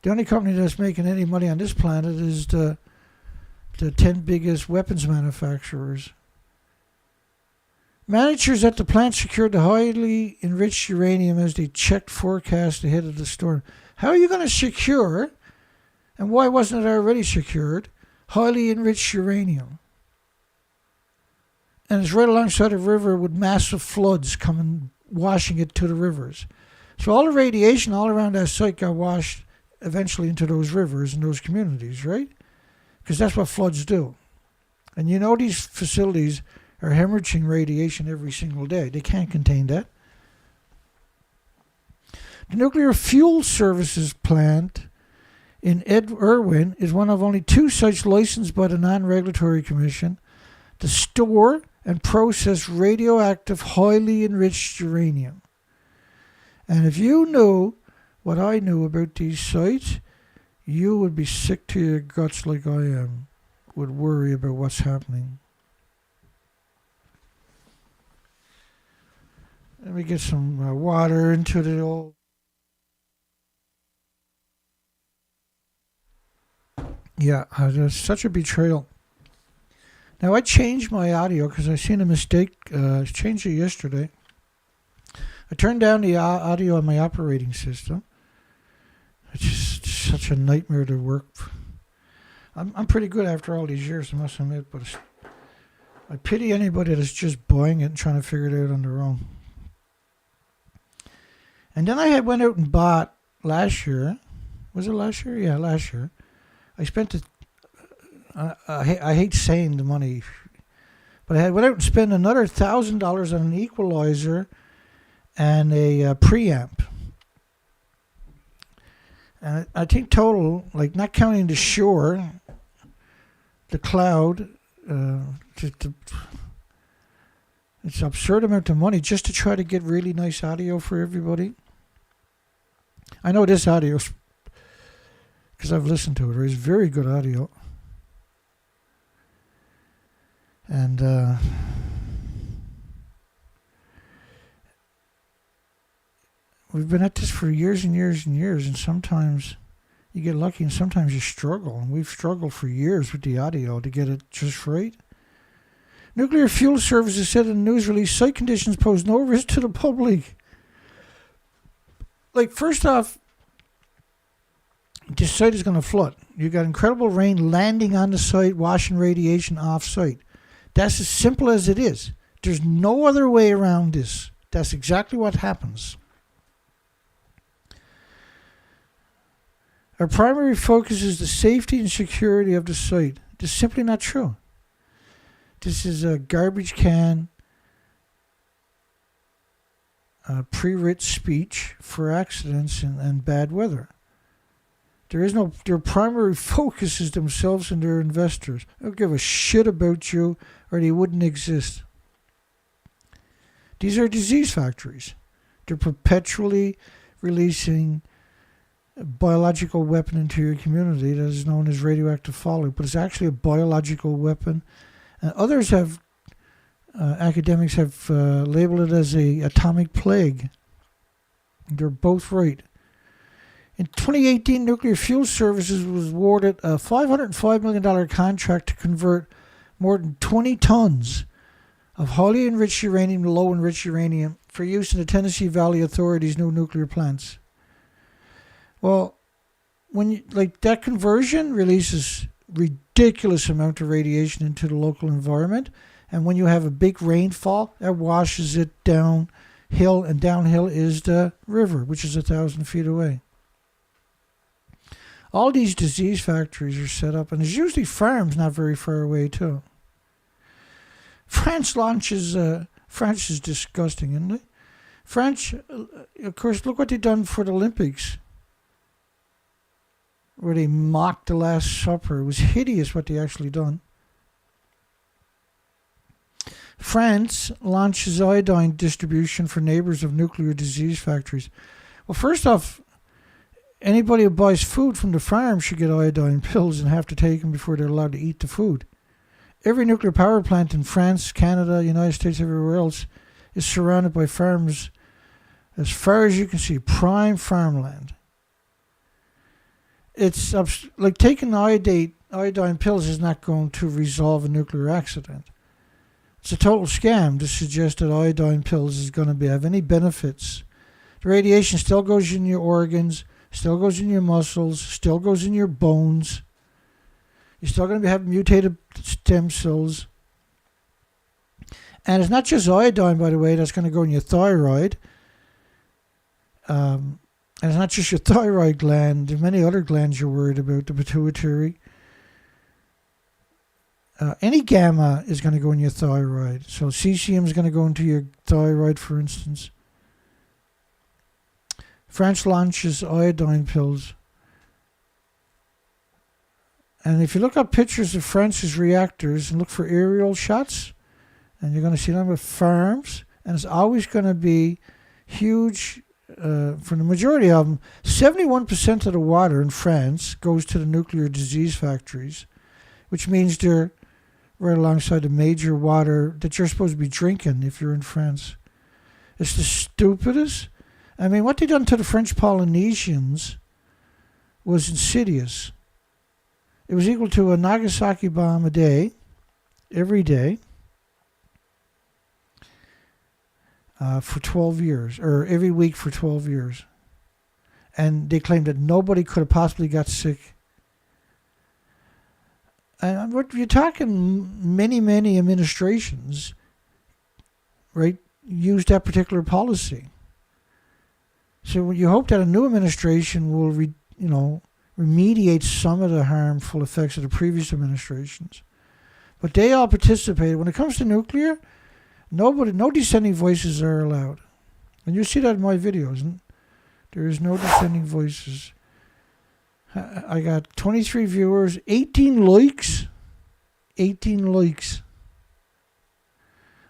The only company that's making any money on this planet is the 10 biggest weapons manufacturers. Managers at the plant secured the highly enriched uranium as they checked forecasts ahead of the storm. How are you going to secure, and why wasn't it already secured, highly enriched uranium? And it's right alongside a river with massive floods coming, washing it to the rivers. So all the radiation all around that site got washed eventually into those rivers and those communities, right? Because that's what floods do. And you know these facilities are hemorrhaging radiation every single day. They can't contain that. The Nuclear Fuel Services plant in Irwin is one of only 2 sites licensed by the Non-Regulatory Commission to store and process radioactive, highly enriched uranium. And if you knew what I knew about these sites, you would be sick to your guts like I am, would worry about what's happening. Let me get some water into the old... Yeah, there's such a betrayal. Now, I changed my audio because I seen a mistake. I changed it yesterday. I turned down the audio on my operating system. It's just such a nightmare to work. I'm pretty good after all these years, I must admit, but I pity anybody that's just buying it and trying to figure it out on their own. And then I went out and bought last year. Was it last year? Yeah, last year. I spent it. I hate saying the money, but I went out and spent another $1,000 on an equalizer and a preamp. And I think total, like not counting the shore, the cloud, it's an absurd amount of money just to try to get really nice audio for everybody. I know this audio, because I've listened to it, it's very good audio. And we've been at this for years and years and years, and sometimes you get lucky and sometimes you struggle. And we've struggled for years with the audio to get it just right. Nuclear Fuel Services said in a news release, site conditions pose no risk to the public. Like, first off, this site is going to flood. You got incredible rain landing on the site, washing radiation off-site. That's as simple as it is. There's no other way around this. That's exactly what happens. Our primary focus is the safety and security of the site. This is simply not true. This is a garbage can, pre-writ speech for accidents and bad weather. Their primary focus is themselves and their investors. They don't give a shit about you or they wouldn't exist. These are disease factories. They're perpetually releasing a biological weapon into your community that is known as radioactive fallout, but it's actually a biological weapon. And others have, academics have labeled it as a atomic plague. They're both right. In 2018, Nuclear Fuel Services was awarded a $505 million contract to convert more than 20 tons of highly enriched uranium to low enriched uranium for use in the Tennessee Valley Authority's new nuclear plants. Well, that conversion releases ridiculous amount of radiation into the local environment, and when you have a big rainfall, that washes it downhill, and downhill is the river, which is 1,000 feet away. All these disease factories are set up, and there's usually farms not very far away too. France is disgusting, isn't it? France, of course, look what they've done for the Olympics, where they mocked the Last Supper. It was hideous what they actually done. France launches iodine distribution for neighbours of nuclear disease factories. Well, first off, anybody who buys food from the farm should get iodine pills and have to take them before they're allowed to eat the food. Every nuclear power plant in France, Canada, United States, everywhere else is surrounded by farms as far as you can see, prime farmland. It's like taking iodine pills is not going to resolve a nuclear accident. It's a total scam to suggest that iodine pills is going to have any benefits. The radiation still goes in your organs, still goes in your muscles, still goes in your bones. You're still going to have mutated stem cells. And it's not just iodine, by the way, that's going to go in your thyroid. And it's not just your thyroid gland. There's many other glands you're worried about, the pituitary. Any gamma is going to go in your thyroid. So cesium is going to go into your thyroid, for instance. France launches iodine pills. And if you look up pictures of France's reactors and look for aerial shots, and you're going to see them with farms, and it's always going to be huge. For the majority of them, 71% of the water in France goes to the nuclear disease factories, which means they're right alongside the major water that you're supposed to be drinking if you're in France. It's the stupidest. I mean, what they done to the French Polynesians was insidious. It was equal to a Nagasaki bomb a day, every day, for 12 years, or every week for 12 years. And they claimed that nobody could have possibly got sick. And you're talking many, many administrations, right, used that particular policy. So you hope that a new administration will, remediate some of the harmful effects of the previous administrations. But they all participated. When it comes to nuclear, no dissenting voices are allowed. And you see that in my videos. There is no dissenting voices. I got 23 viewers, 18 likes. 18 likes.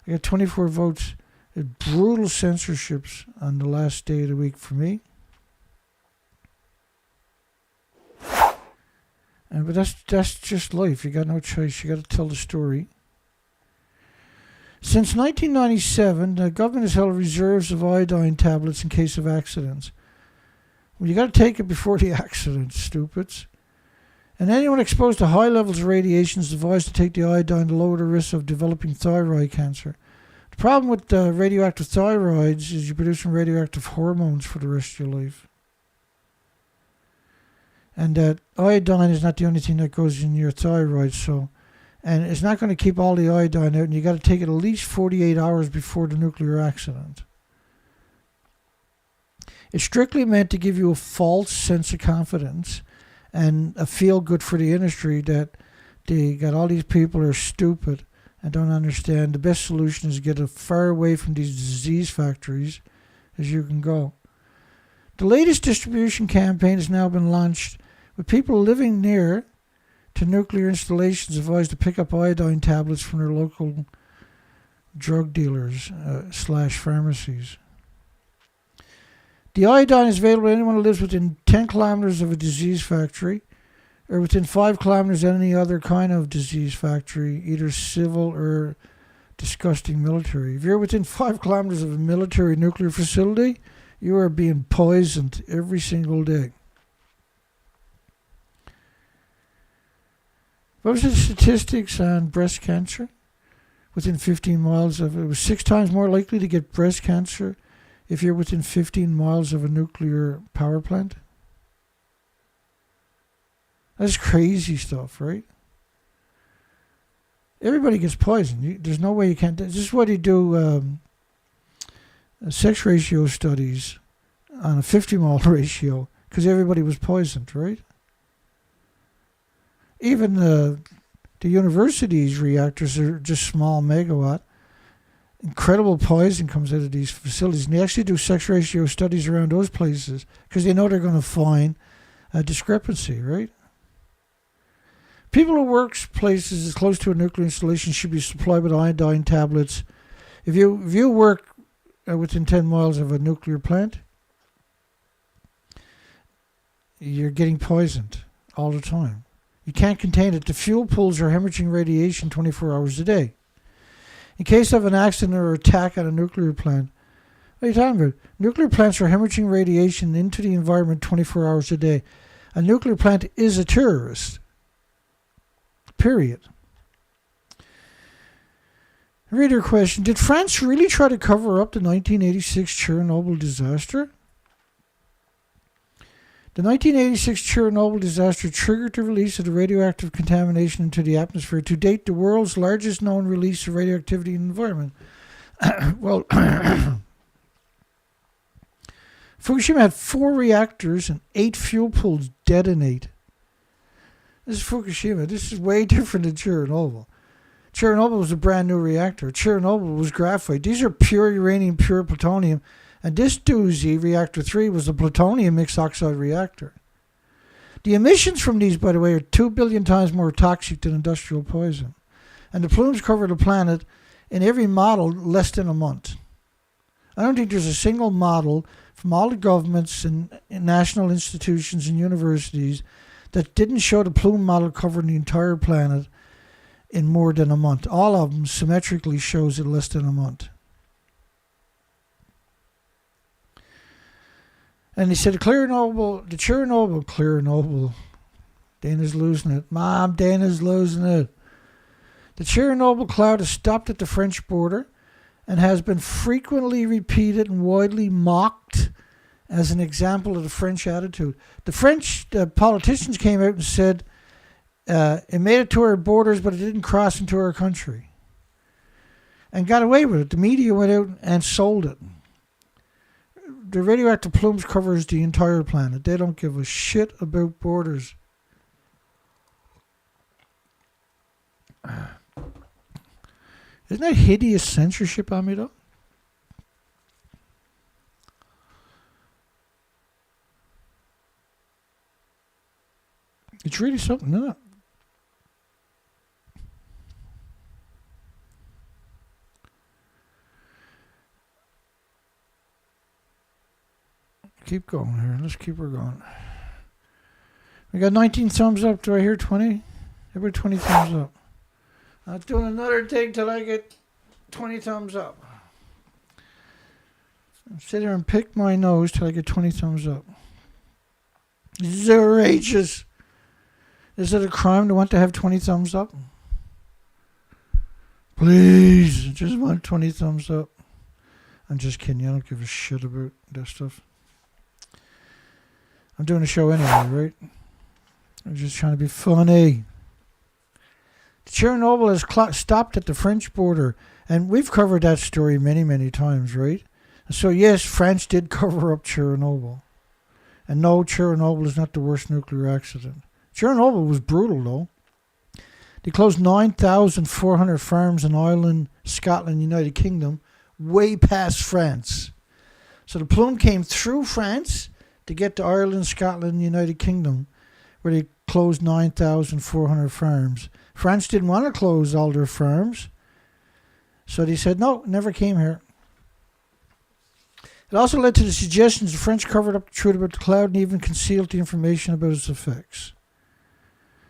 I got 24 votes. Brutal censorships on the last day of the week for me. But that's just life. You got no choice. You got to tell the story. Since 1997, the government has held reserves of iodine tablets in case of accidents. Well, you got to take it before the accident, stupids. And anyone exposed to high levels of radiation is advised to take the iodine to lower the risk of developing thyroid cancer. The problem with radioactive thyroids is you're producing radioactive hormones for the rest of your life. And that iodine is not the only thing that goes in your thyroid, and it's not going to keep all the iodine out, and you got to take it at least 48 hours before the nuclear accident. It's strictly meant to give you a false sense of confidence and a feel good for the industry that they got all these people who are stupid and don't understand. The best solution is to get as far away from these disease factories as you can go. The latest distribution campaign has now been launched with people living near to nuclear installations advised to pick up iodine tablets from their local drug dealers / pharmacies. The iodine is available to anyone who lives within 10 kilometers of a disease factory or within 5 kilometers of any other kind of disease factory, either civil or disgusting military. If you're within 5 kilometers of a military nuclear facility, you are being poisoned every single day. What was the statistics on breast cancer? Within 15 miles of it was 6 times more likely to get breast cancer if you're within 15 miles of a nuclear power plant. That's crazy stuff, right? Everybody gets poisoned. There's no way you can't. This is why they do sex ratio studies on a 50-mole ratio, because everybody was poisoned, right? Even the university's reactors are just small megawatt. Incredible poison comes out of these facilities. And they actually do sex ratio studies around those places because they know they're going to find a discrepancy, right? People who work places as close to a nuclear installation should be supplied with iodine tablets. If you work within 10 miles of a nuclear plant, you're getting poisoned all the time. You can't contain it. The fuel pools are hemorrhaging radiation 24 hours a day. In case of an accident or attack at a nuclear plant, what are you talking about? Nuclear plants are hemorrhaging radiation into the environment 24 hours a day. A nuclear plant is a terrorist. Period. Reader question: did France really try to cover up the 1986 Chernobyl disaster? The 1986 Chernobyl disaster triggered the release of the radioactive contamination into the atmosphere, to date the world's largest known release of radioactivity in the environment. Well, Fukushima had 4 reactors and 8 fuel pools detonate. This is Fukushima. This is way different than Chernobyl. Chernobyl was a brand new reactor. Chernobyl was graphite. These are pure uranium, pure plutonium. And this doozy, reactor 3, was a plutonium mixed oxide reactor. The emissions from these, by the way, are 2 billion times more toxic than industrial poison. And the plumes cover the planet in every model less than a month. I don't think there's a single model from all the governments and national institutions and universities that didn't show the plume model covering the entire planet in more than a month. All of them symmetrically shows it less than a month. And he said the Chernobyl, Dana's losing it. Mom, Dana's losing it. The Chernobyl cloud has stopped at the French border and has been frequently repeated and widely mocked as an example of the French attitude. The French politicians came out and said it made it to our borders, but it didn't cross into our country. And got away with it. The media went out and sold it. The radioactive plumes covers the entire planet. They don't give a shit about borders. Isn't that hideous censorship on me, though? It's really something, isn't it? Keep going here. Let's keep her going. We got 19 thumbs up. Do I hear 20? Everybody 20 thumbs up. I'm doing another thing till I get 20 thumbs up. Sit there and pick my nose till I get 20 thumbs up. This is outrageous. Is it a crime to want to have 20 thumbs up? Please, I just want 20 thumbs up. I'm just kidding. I don't give a shit about that stuff. I'm doing a show anyway, right? I'm just trying to be funny. Chernobyl has stopped at the French border, and we've covered that story many, many times, right? So yes, France did cover up Chernobyl. And no, Chernobyl is not the worst nuclear accident. Chernobyl was brutal, though. They closed 9,400 farms in Ireland, Scotland, United Kingdom, way past France. So the plume came through France to get to Ireland, Scotland, United Kingdom, where they closed 9,400 farms. France didn't want to close all their farms, so they said, no, never came here. It also led to the suggestions the French covered up the truth about the cloud and even concealed the information about its effects.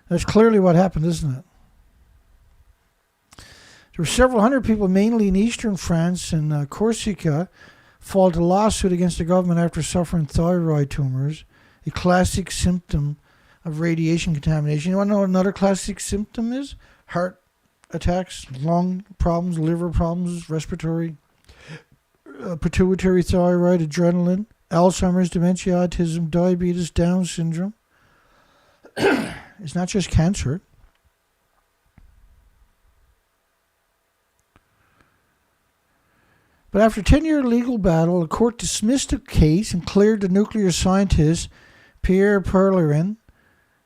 That's clearly what happened, isn't it? There were several hundred people, mainly in eastern France and Corsica, filed a lawsuit against the government after suffering thyroid tumors, a classic symptom of radiation contamination. You want to know what another classic symptom is? Heart attacks, lung problems, liver problems, respiratory, pituitary thyroid, adrenaline, Alzheimer's, dementia, autism, diabetes, Down syndrome. It's not just cancer. But after a 10-year legal battle, a court dismissed the case and cleared the nuclear scientist Pierre Perlerin,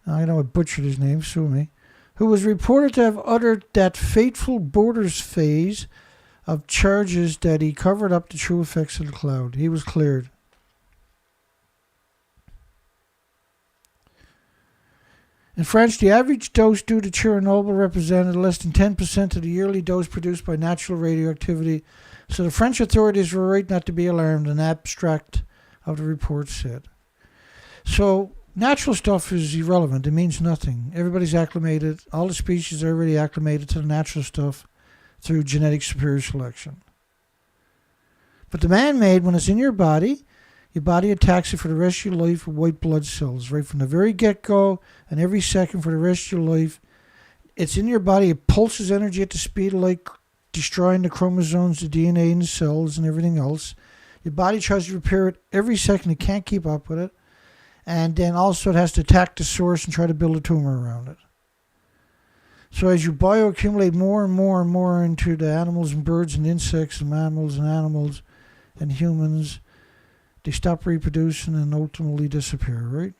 I know I butchered his name, sue me, who was reported to have uttered that fateful borders phase of charges that he covered up the true effects of the cloud. He was cleared. In France, the average dose due to Chernobyl represented less than 10% of the yearly dose produced by natural radioactivity, so the French authorities were right not to be alarmed, an abstract of the report said. So, natural stuff is irrelevant. It means nothing. Everybody's acclimated. All the species are already acclimated to the natural stuff through genetic superior selection. But the man-made, when it's in your body attacks it for the rest of your life with white blood cells, right from the very get-go and every second for the rest of your life. It's in your body. It pulses energy at the speed of light, destroying the chromosomes, the DNA in the cells, and everything else. Your body tries to repair it every second. It can't keep up with it. And then also it has to attack the source and try to build a tumor around it. So as you bioaccumulate more and more and more into the animals and birds and insects and mammals and animals and humans, they stop reproducing and ultimately disappear, right?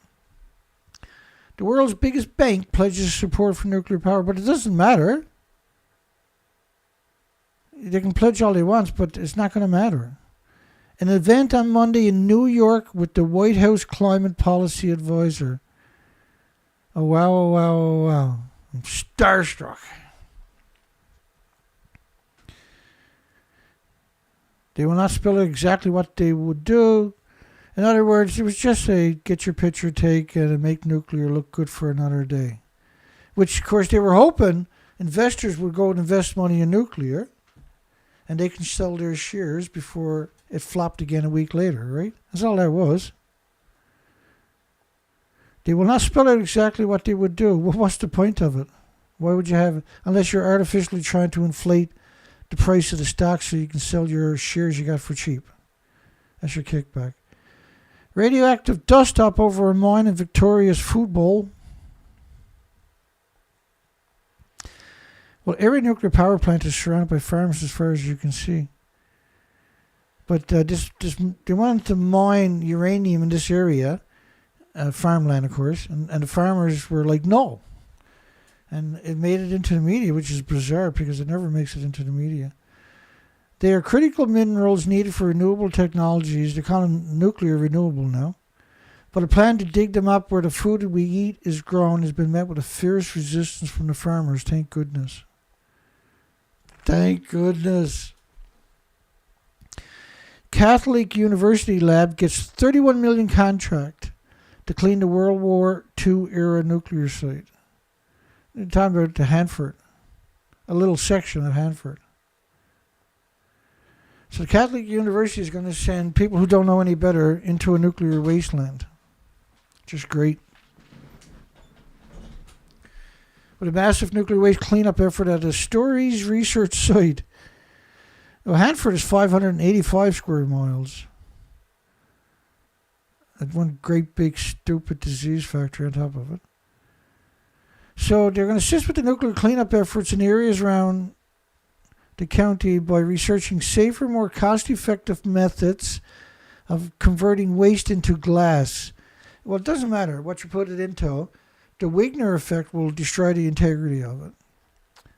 The world's biggest bank pledges support for nuclear power, but it doesn't matter. They can pledge all they want, but it's not going to matter. An event on Monday in New York with the White House Climate Policy Advisor. Oh, wow, oh, wow, oh, wow. I'm starstruck. They will not spell exactly what they would do. In other words, it was just a get your picture taken and make nuclear look good for another day. Which, of course, they were hoping investors would go and invest money in nuclear and they can sell their shares before it flopped again a week later, right? That's all that was. They will not spell out exactly what they would do. Well, what's the point of it? Why would you have it? Unless you're artificially trying to inflate the price of the stock so you can sell your shares you got for cheap. That's your kickback. Radioactive dust up over a mine in Victoria's food bowl. Well, every nuclear power plant is surrounded by farms as far as you can see. But they wanted to mine uranium in this area, farmland, of course, and the farmers were like, no. And it made it into the media, which is bizarre because it never makes it into the media. They are critical minerals needed for renewable technologies. They call them nuclear renewable now. But a plan to dig them up where the food we eat is grown has been met with a fierce resistance from the farmers. Thank goodness. Thank goodness. Catholic University Lab gets $31 million contract to clean the World War II era nuclear site. They're talking about the Hanford, a little section of Hanford. So the Catholic University is going to send people who don't know any better into a nuclear wasteland. Just great. With a massive nuclear waste cleanup effort at a Stories research site. Well, Hanford is 585 square miles. And one great big stupid disease factory on top of it. So they're going to assist with the nuclear cleanup efforts in areas around the county by researching safer, more cost-effective methods of converting waste into glass. Well, it doesn't matter what you put it into. The Wigner effect will destroy the integrity of it.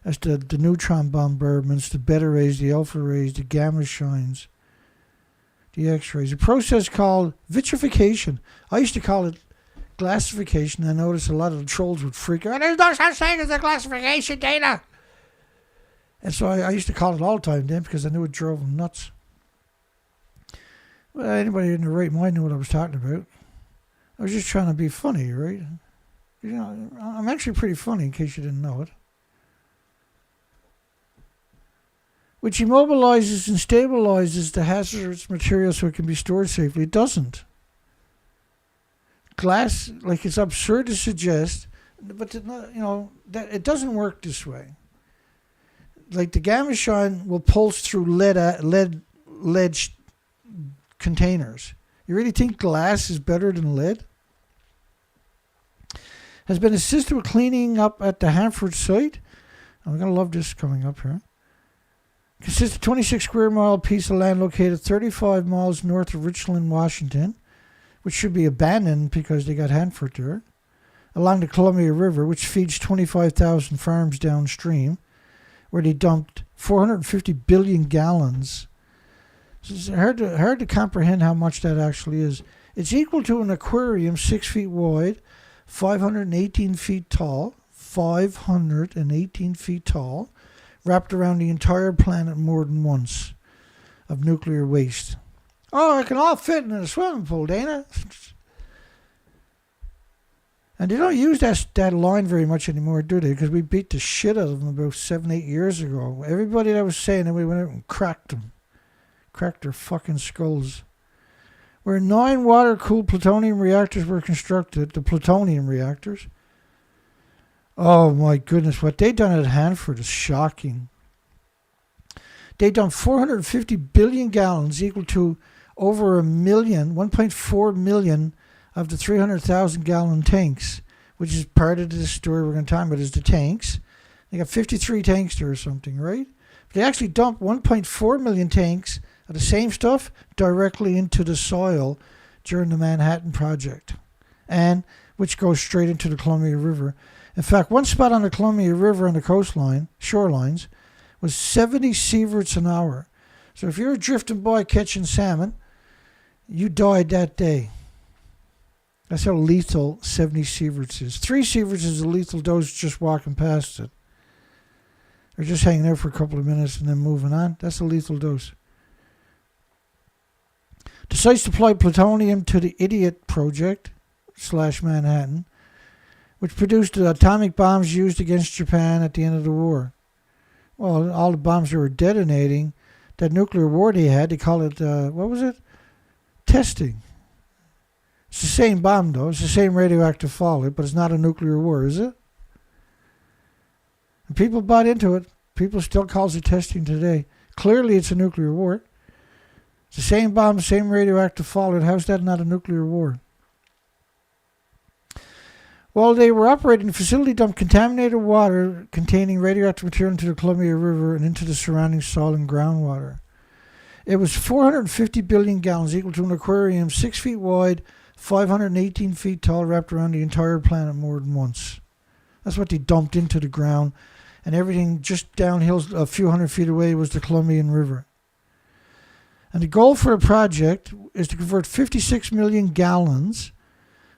That's the neutron bombardments, the beta rays, the alpha rays, the gamma shines, the X-rays. A process called vitrification. I used to call it glassification. I noticed a lot of the trolls would freak out. There's no such thing as a glassification, Dana. And so I used to call it all the time then because I knew it drove them nuts. Well, anybody in the right mind knew what I was talking about. I was just trying to be funny, right? You know, I'm actually pretty funny in case you didn't know it. Which immobilizes and stabilizes the hazardous material so it can be stored safely. It doesn't. Glass, like it's absurd to suggest, but that it doesn't work this way. Like the gamma shine will pulse through lead containers. You really think glass is better than lead? Has been assisted with cleaning up at the Hanford site. I'm going to love this coming up here. Consists of a 26 square mile piece of land located 35 miles north of Richland, Washington, which should be abandoned because they got Hanford there, along the Columbia River, which feeds 25,000 farms downstream, where they dumped 450 billion gallons. So it's hard to comprehend how much that actually is. It's equal to an aquarium 6 feet wide, 518 feet tall, 518 feet tall, wrapped around the entire planet more than once, of nuclear waste. Oh, it can all fit in a swimming pool, Dana. And they don't use that line very much anymore, do they? Because we beat the shit out of them about 7-8 years ago. Everybody that was saying it, we went out and cracked them. Cracked their fucking skulls. Where 9 water-cooled plutonium reactors were constructed, the plutonium reactors. Oh my goodness, what they done at Hanford is shocking. They dumped 450 billion gallons, equal to over 1.4 million of the 300,000 gallon tanks, which is part of this story we're going to talk about, is the tanks. They got 53 tanks there or something, right? But they actually dumped 1.4 million tanks of the same stuff directly into the soil during the Manhattan Project, and which goes straight into the Columbia River. In fact, one spot on the Columbia River on the shorelines, was 70 sieverts an hour. So if you're drifting by catching salmon, you died that day. That's how lethal 70 sieverts is. 3 sieverts is a lethal dose just walking past it. Or just hanging there for a couple of minutes and then moving on. That's a lethal dose. The site supplied plutonium to the Idiot Project / Manhattan, which produced the atomic bombs used against Japan at the end of the war. Well, all the bombs that were detonating, that nuclear war they had, they call it, what was it? Testing. It's the same bomb, though. It's the same radioactive fallout, but it's not a nuclear war, is it? And people bought into it. People still calls it testing today. Clearly, it's a nuclear war. It's the same bomb, same radioactive fallout. How's that not a nuclear war? While they were operating, the facility dumped contaminated water containing radioactive material into the Columbia River and into the surrounding soil and groundwater. It was 450 billion gallons, equal to an aquarium 6 feet wide, 518 feet tall, wrapped around the entire planet more than once. That's what they dumped into the ground, and everything just downhill a few hundred feet away was the Columbian River. And the goal for the project is to convert 56 million gallons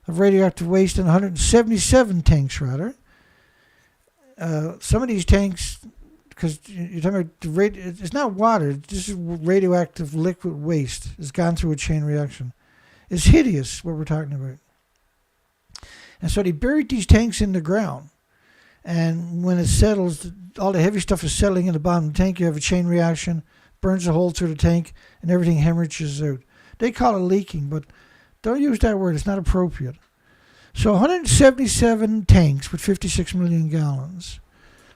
of radioactive waste in 177 tanks, rather. Some of these tanks, because you're talking about it's not water, this is radioactive liquid waste. It's gone through a chain reaction. It's hideous, what we're talking about. And so they buried these tanks in the ground. And when it settles, all the heavy stuff is settling in the bottom of the tank. You have a chain reaction, burns a hole through the tank, and everything hemorrhages out. They call it leaking, but don't use that word. It's not appropriate. So 177 tanks with 56 million gallons.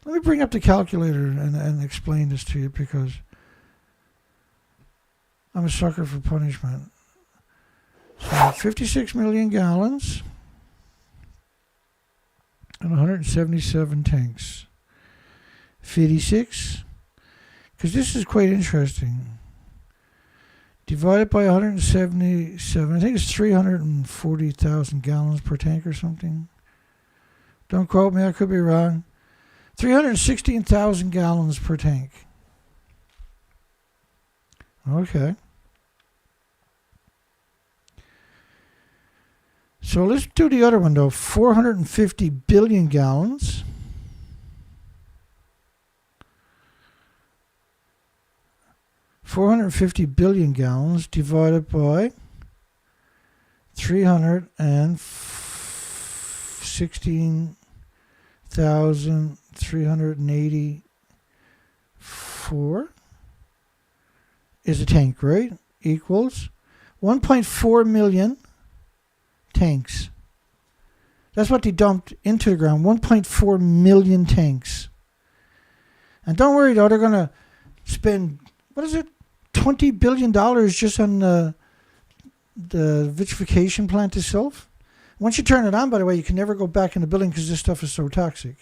Let me bring up the calculator and explain this to you, because I'm a sucker for punishment. So 56 million gallons and 177 tanks. 56, because this is quite interesting. Divided by 177, I think it's 340,000 gallons per tank or something. Don't quote me, I could be wrong. 316,000 gallons per tank. Okay. So let's do the other one, though. 450 billion gallons. $450 billion divided by 316,384 is a tank, right? Equals 1.4 million tanks. That's what they dumped into the ground. 1.4 million tanks. And don't worry, though, they're going to spend, what is it? $20 billion just on the vitrification plant itself. Once you turn it on, by the way, you can never go back in the building because this stuff is so toxic.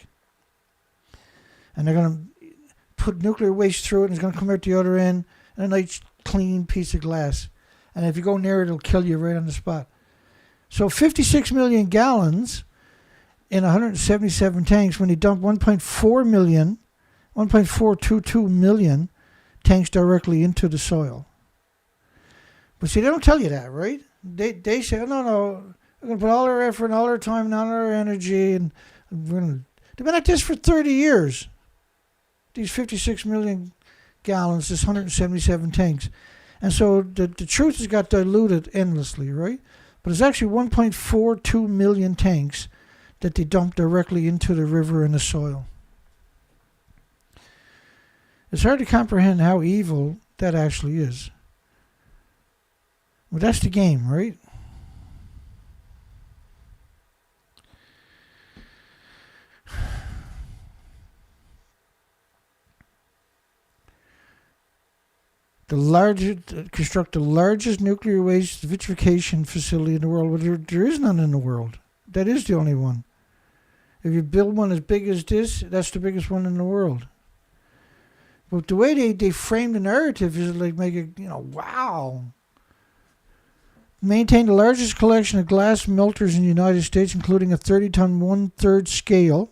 And they're going to put nuclear waste through it, and it's going to come out the other end, and a nice clean piece of glass. And if you go near it, it'll kill you right on the spot. So 56 million gallons in 177 tanks when they dump 1.422 million tanks directly into the soil. But see, they don't tell you that, right? They say, oh, no, we're going to put all our effort and all our time and all our energy, and we're going to... They've been at this for 30 years. These 56 million gallons, this 177 tanks. And so the truth has got diluted endlessly, right? But it's actually 1.42 million tanks that they dump directly into the river and the soil. It's hard to comprehend how evil that actually is. Well, that's the game, right? Construct the largest nuclear waste vitrification facility in the world. Well, there is none in the world. That is the only one. If you build one as big as this, that's the biggest one in the world. But the way they frame the narrative is like make it, wow. Maintain the largest collection of glass melters in the United States, including a 30-ton one-third scale,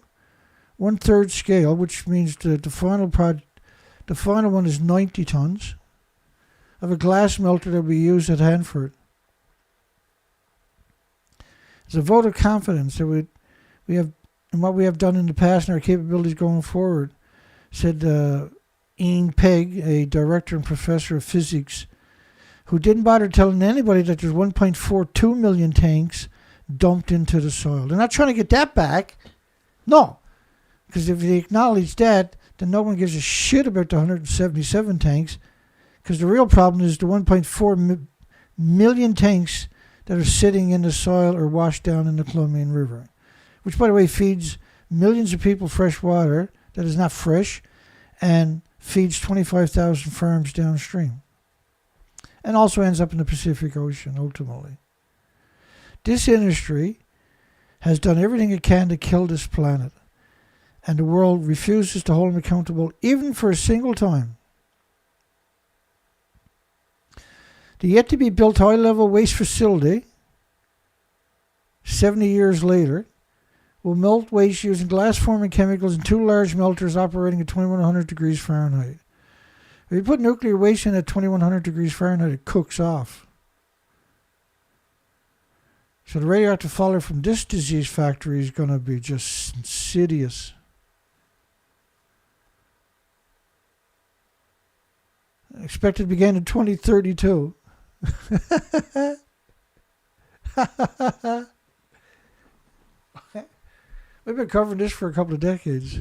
which means the final one is 90 tons of a glass melter that we use at Hanford. It's a vote of confidence that we have in what we have done in the past and our capabilities going forward, said Ian Pegg, a director and professor of physics, who didn't bother telling anybody that there's 1.42 million tanks dumped into the soil. They're not trying to get that back. No. Because if they acknowledge that, then no one gives a shit about the 177 tanks. Because the real problem is the 1.4 million tanks that are sitting in the soil or washed down in the Colombian River, which, by the way, feeds millions of people fresh water that is not fresh and feeds 25,000 farms downstream, and also ends up in the Pacific Ocean ultimately. This industry has done everything it can to kill this planet, and the world refuses to hold them accountable even for a single time. The yet-to-be-built high-level waste facility, 70 years later, will melt waste using glass-forming chemicals in 2 large melters operating at 2100 degrees Fahrenheit. If you put nuclear waste in at 2100 degrees Fahrenheit, it cooks off. So the radioactive fallout from this disease factory is going to be just insidious. Expected to begin in 2032. We've been covering this for a couple of decades.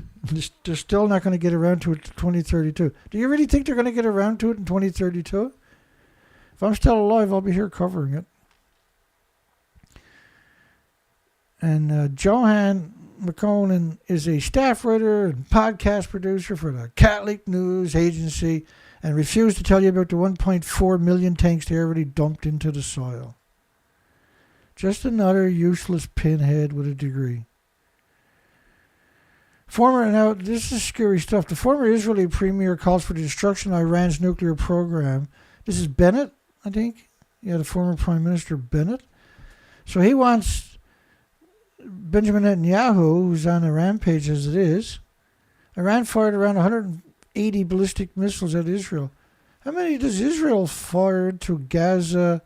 They're still not going to get around to it in 2032. Do you really think they're going to get around to it in 2032? If I'm still alive, I'll be here covering it. And Johan McConan is a staff writer and podcast producer for the Catholic News Agency and refused to tell you about the 1.4 million tanks they already dumped into the soil. Just another useless pinhead with a degree. Now this is scary stuff. The former Israeli premier calls for the destruction of Iran's nuclear program. This is Bennett, I think. Yeah, the former Prime Minister Bennett. So he wants Benjamin Netanyahu, who's on a rampage as it is. Iran fired around 180 ballistic missiles at Israel. How many does Israel fire to Gaza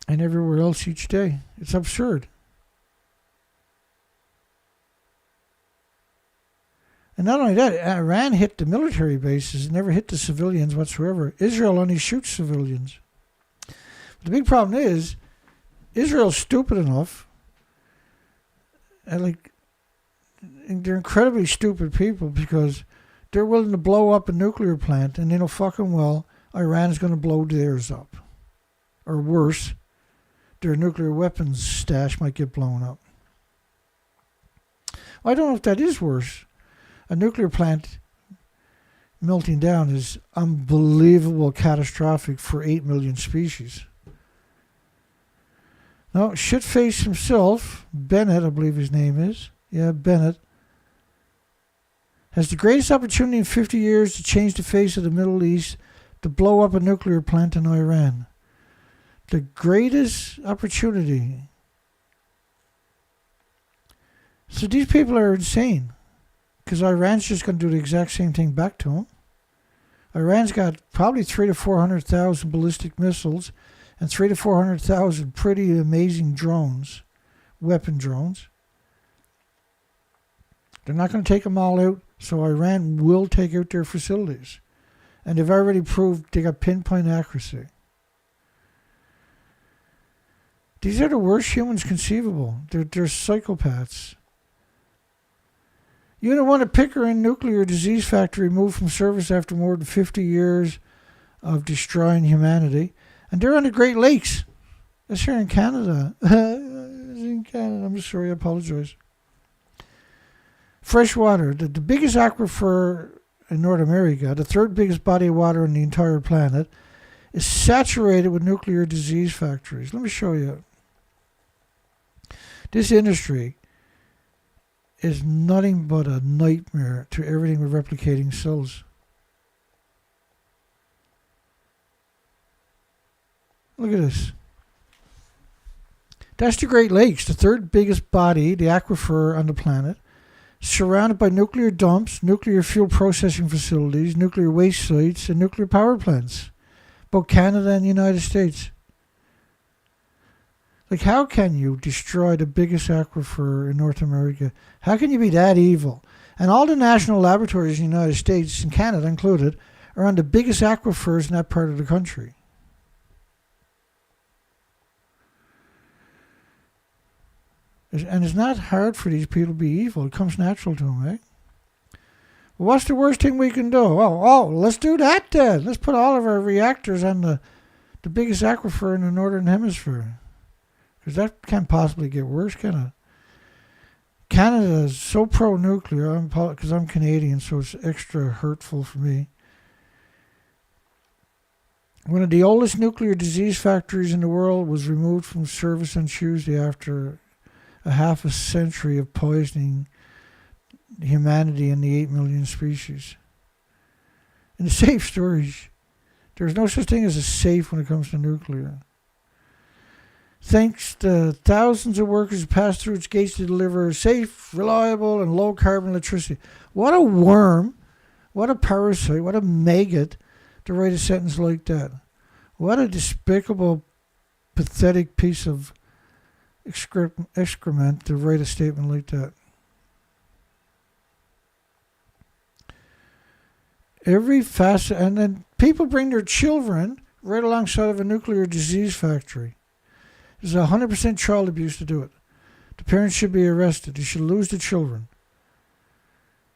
and everywhere else each day? It's absurd. And not only that, Iran hit the military bases, never hit the civilians whatsoever. Israel only shoots civilians. But the big problem is, Israel's stupid enough, and they're incredibly stupid people because they're willing to blow up a nuclear plant, and they know fucking well Iran's going to blow theirs up. Or worse, their nuclear weapons stash might get blown up. Well, I don't know if that is worse. A nuclear plant melting down is unbelievable, catastrophic for 8 million species. Now, shitface himself, Bennett, I believe his name is. Yeah, Bennett. Has the greatest opportunity in 50 years to change the face of the Middle East to blow up a nuclear plant in Iran. The greatest opportunity. So these people are insane. Because Iran's just going to do the exact same thing back to them. Iran's got probably 300,000 to 400,000 ballistic missiles and 300,000 to 400,000 pretty amazing drones, weapon drones. They're not going to take them all out, so Iran will take out their facilities. And they've already proved they got pinpoint accuracy. These are the worst humans conceivable. They're psychopaths. Unit 1 at Pickering Nuclear Disease Factory moved from service after more than 50 years of destroying humanity. And they're on the Great Lakes. That's here in Canada. In Canada. I'm sorry, I apologize. Fresh water. The biggest aquifer in North America, the third biggest body of water on the entire planet, is saturated with nuclear disease factories. Let me show you. This industry is nothing but a nightmare to everything with replicating cells. Look at this. That's the Great Lakes, the third biggest body, the aquifer on the planet, surrounded by nuclear dumps, nuclear fuel processing facilities, nuclear waste sites, and nuclear power plants, both Canada and the United States. Like, how can you destroy the biggest aquifer in North America? How can you be that evil? And all the national laboratories in the United States, and Canada included, are on the biggest aquifers in that part of the country. And it's not hard for these people to be evil. It comes natural to them, eh? Well, what's the worst thing we can do? Oh, let's do that then. Let's put all of our reactors on the the biggest aquifer in the northern hemisphere. Because that can't possibly get worse, can it? Canada is so pro-nuclear, because I'm Canadian, so it's extra hurtful for me. One of the oldest nuclear disease factories in the world was removed from service on Tuesday after a half a century of poisoning humanity and the 8 million species. And safe storage. There's no such thing as a safe when it comes to nuclear. Thanks to thousands of workers who passed through its gates to deliver safe, reliable, and low-carbon electricity. What a worm, what a parasite, what a maggot to write a sentence like that. What a despicable, pathetic piece of excrement to write a statement like that. Every facet, and then people bring their children right alongside of a nuclear disease factory. There's 100% child abuse to do it. The parents should be arrested. You should lose the children.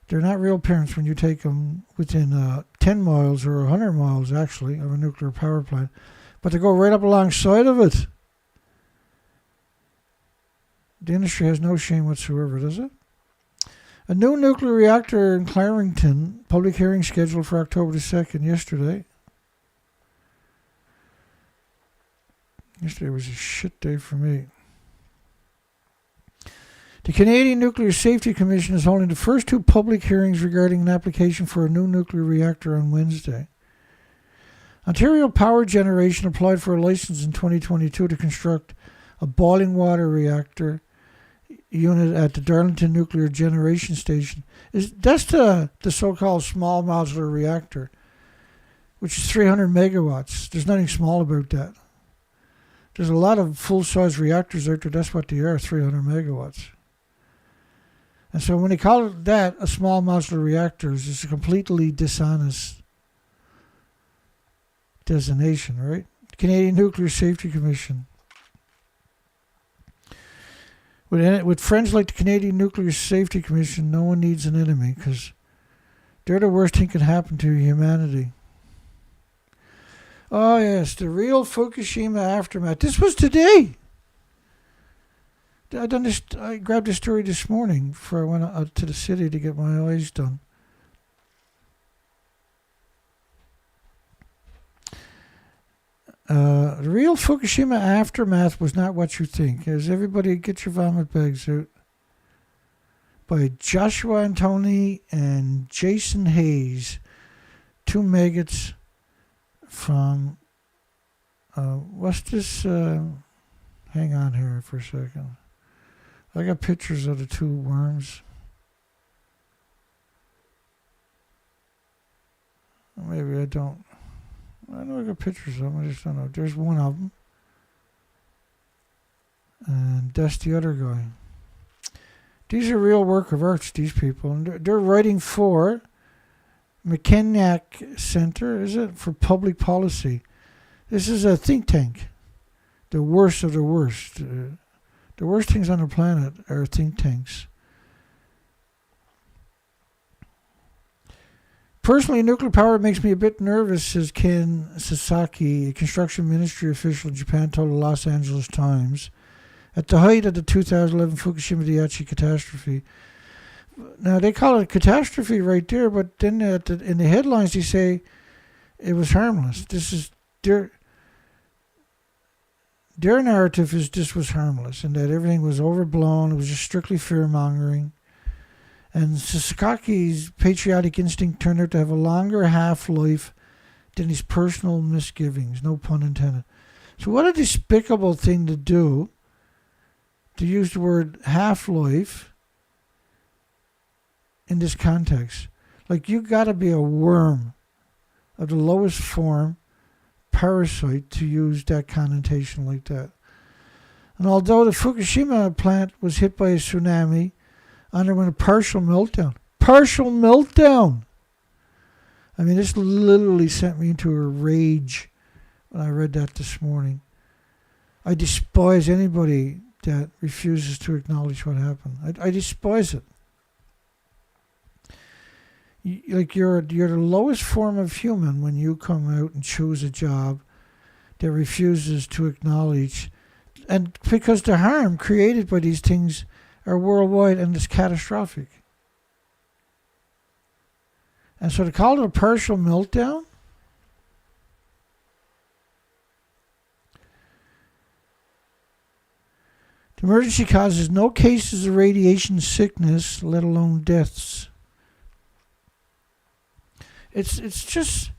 They're not real parents when you take them within 10 miles or 100 miles, actually, of a nuclear power plant. But they go right up alongside of it. The industry has no shame whatsoever, does it? A new nuclear reactor in Clarington, public hearing scheduled for October the 2nd, yesterday. Yesterday was a shit day for me. The Canadian Nuclear Safety Commission is holding the first two public hearings regarding an application for a new nuclear reactor on Wednesday. Ontario Power Generation applied for a license in 2022 to construct a boiling water reactor unit at the Darlington Nuclear Generation Station. That's the so-called small modular reactor, which is 300 megawatts. There's nothing small about that. There's a lot of full-size reactors out there. That's what they are, 300 megawatts. And so when they call it that, a small modular reactor, it's a completely dishonest designation, right? Canadian Nuclear Safety Commission. With friends like the Canadian Nuclear Safety Commission, no one needs an enemy because they're the worst thing that can happen to humanity. Oh, yes, the real Fukushima aftermath. This was today. I grabbed this story this morning before I went out to the city to get my eyes done. The real Fukushima aftermath was not what you think. As everybody get your vomit bags out. By Joshua Antonini and Jason Hayes. Two maggots from, what's this, hang on here for a second. I got pictures of the two worms. Maybe I don't. I know I got pictures of them, I just don't know. There's one of them. And that's the other guy. These are real work of arts, these people. And they're writing for Mackinac Center, is it? For Public Policy. This is a think tank. The worst of the worst. The worst things on the planet are think tanks. Personally, nuclear power makes me a bit nervous, says Ken Sasaki, a construction ministry official in Japan, told the Los Angeles Times. At the height of the 2011 Fukushima Daiichi catastrophe. Now, they call it a catastrophe right there, but then in the headlines they say it was harmless. This is their narrative is this was harmless and that everything was overblown. It was just strictly fear-mongering. And Sasaki's patriotic instinct turned out to have a longer half-life than his personal misgivings, no pun intended. So what a despicable thing to do, to use the word half-life in this context. Like, you got to be a worm of the lowest form, parasite, to use that connotation like that. And although the Fukushima plant was hit by a tsunami, underwent a partial meltdown. Partial meltdown! I mean, this literally sent me into a rage when I read that this morning. I despise anybody that refuses to acknowledge what happened. I despise it. You're the lowest form of human when you come out and choose a job that refuses to acknowledge, and because the harm created by these things are worldwide and it's catastrophic. And so to call it a partial meltdown, the emergency causes no cases of radiation sickness, let alone deaths. It's just,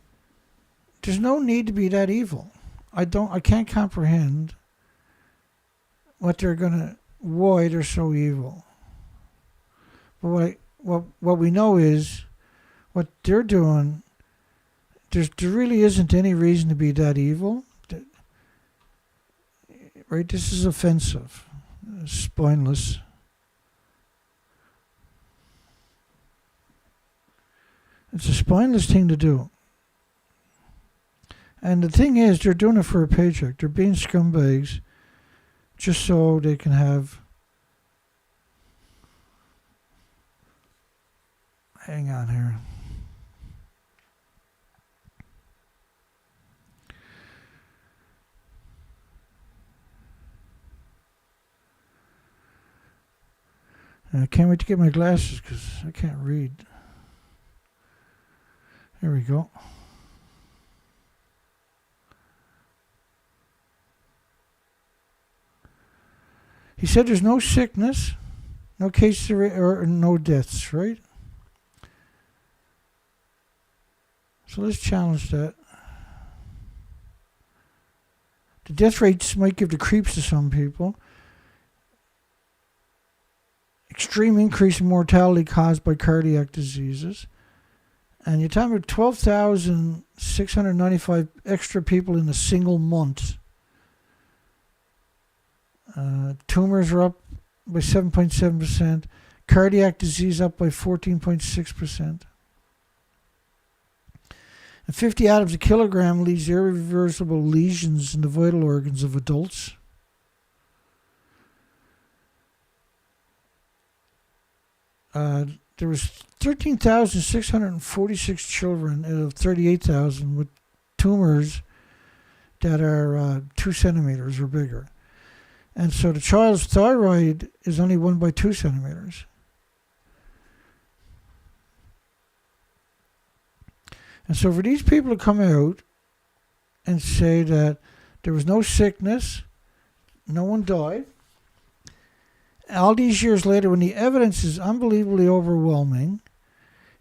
there's no need to be that evil. I can't comprehend why they're so evil. But what we know is what they're doing. There really isn't any reason to be that evil, right? This is offensive, spineless. It's a spineless thing to do. And the thing is, they're doing it for a paycheck. They're being scumbags just so they can have... Hang on here. I can't wait to get my glasses because I can't read. There we go. He said there's no sickness, no cases or no deaths, right? So let's challenge that. The death rates might give the creeps to some people. Extreme increase in mortality caused by cardiac diseases. And you're talking about 12,695 extra people in a single month. Tumors are up by 7.7%. Cardiac disease up by 14.6%. And 50 atoms a kilogram leaves irreversible lesions in the vital organs of adults. There was 13,646 children out of 38,000 with tumors that are 2 centimeters or bigger. And so the child's thyroid is only 1 by 2 centimeters. And so for these people to come out and say that there was no sickness, no one died, all these years later when the evidence is unbelievably overwhelming,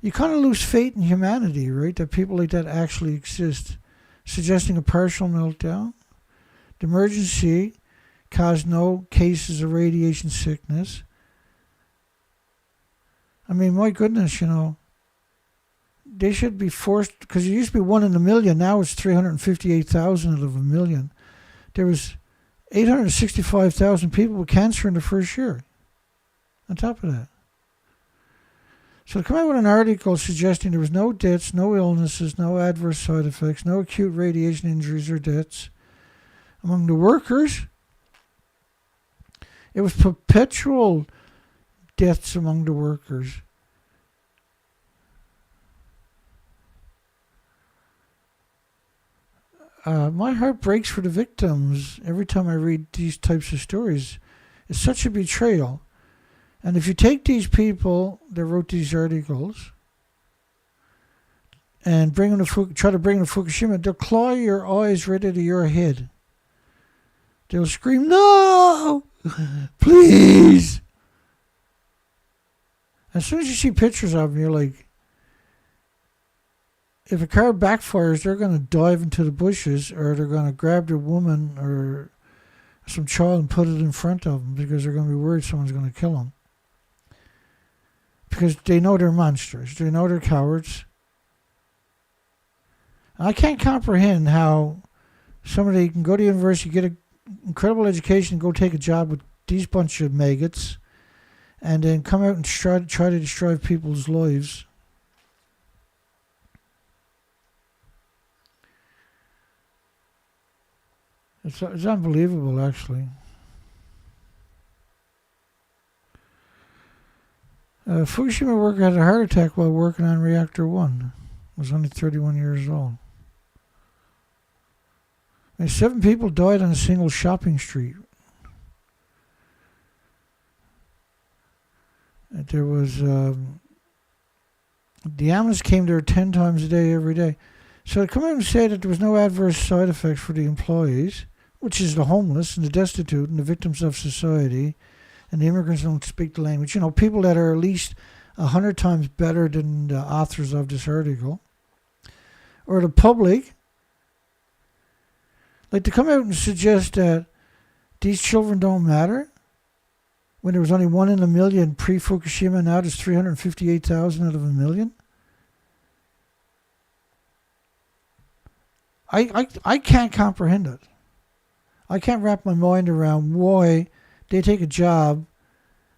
you kind of lose faith in humanity, right? That people like that actually exist. Suggesting a partial meltdown. The emergency caused no cases of radiation sickness. I mean, my goodness, they should be forced, because it used to be 1 in a million, now it's 358,000 out of a million. There was 865,000 people with cancer in the first year, on top of that. So to come out with an article suggesting there was no deaths, no illnesses, no adverse side effects, no acute radiation injuries or deaths among the workers, it was perpetual deaths among the workers. My heart breaks for the victims every time I read these types of stories. It's such a betrayal. And if you take these people that wrote these articles and try to bring them to Fukushima, they'll claw your eyes right out of your head. They'll scream, "No! Please!" As soon as you see pictures of them, you're like, if a car backfires, they're going to dive into the bushes, or they're going to grab their woman or some child and put it in front of them because they're going to be worried someone's going to kill them. Because they know they're monsters. They know they're cowards. And I can't comprehend how somebody can go to university, get an incredible education, go take a job with these bunch of maggots, and then come out and try to destroy people's lives. It's unbelievable, actually. A Fukushima worker had a heart attack while working on Reactor 1. Was only 31 years old. 7 people died on a single shopping street. There was the ambulance came there 10 times a day, every day. So to come out and say that there was no adverse side effects for the employees, which is the homeless and the destitute and the victims of society, and the immigrants don't speak the language. You know, people that are at least 100 times better than the authors of this article, or the public, like to come out and suggest that these children don't matter when there was only 1 in a million pre-Fukushima. Now there's 358,000 out of a million. I can't comprehend it. I can't wrap my mind around why they take a job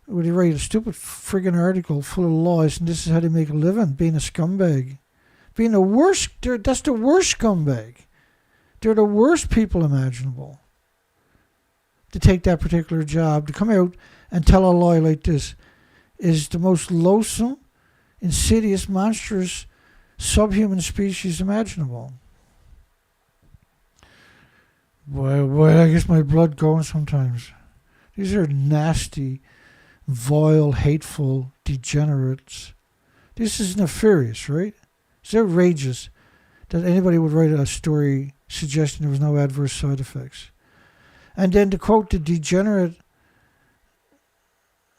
where they write a stupid friggin' article full of lies, and this is how they make a living, being a scumbag. Being the worst, that's the worst scumbag. They're the worst people imaginable to take that particular job. To come out and tell a lie like this is the most loathsome, insidious, monstrous, subhuman species imaginable. Boy, I guess my blood going sometimes. These are nasty, vile, hateful degenerates. This is nefarious, right? It's outrageous that anybody would write a story suggesting there was no adverse side effects. And then to quote the degenerate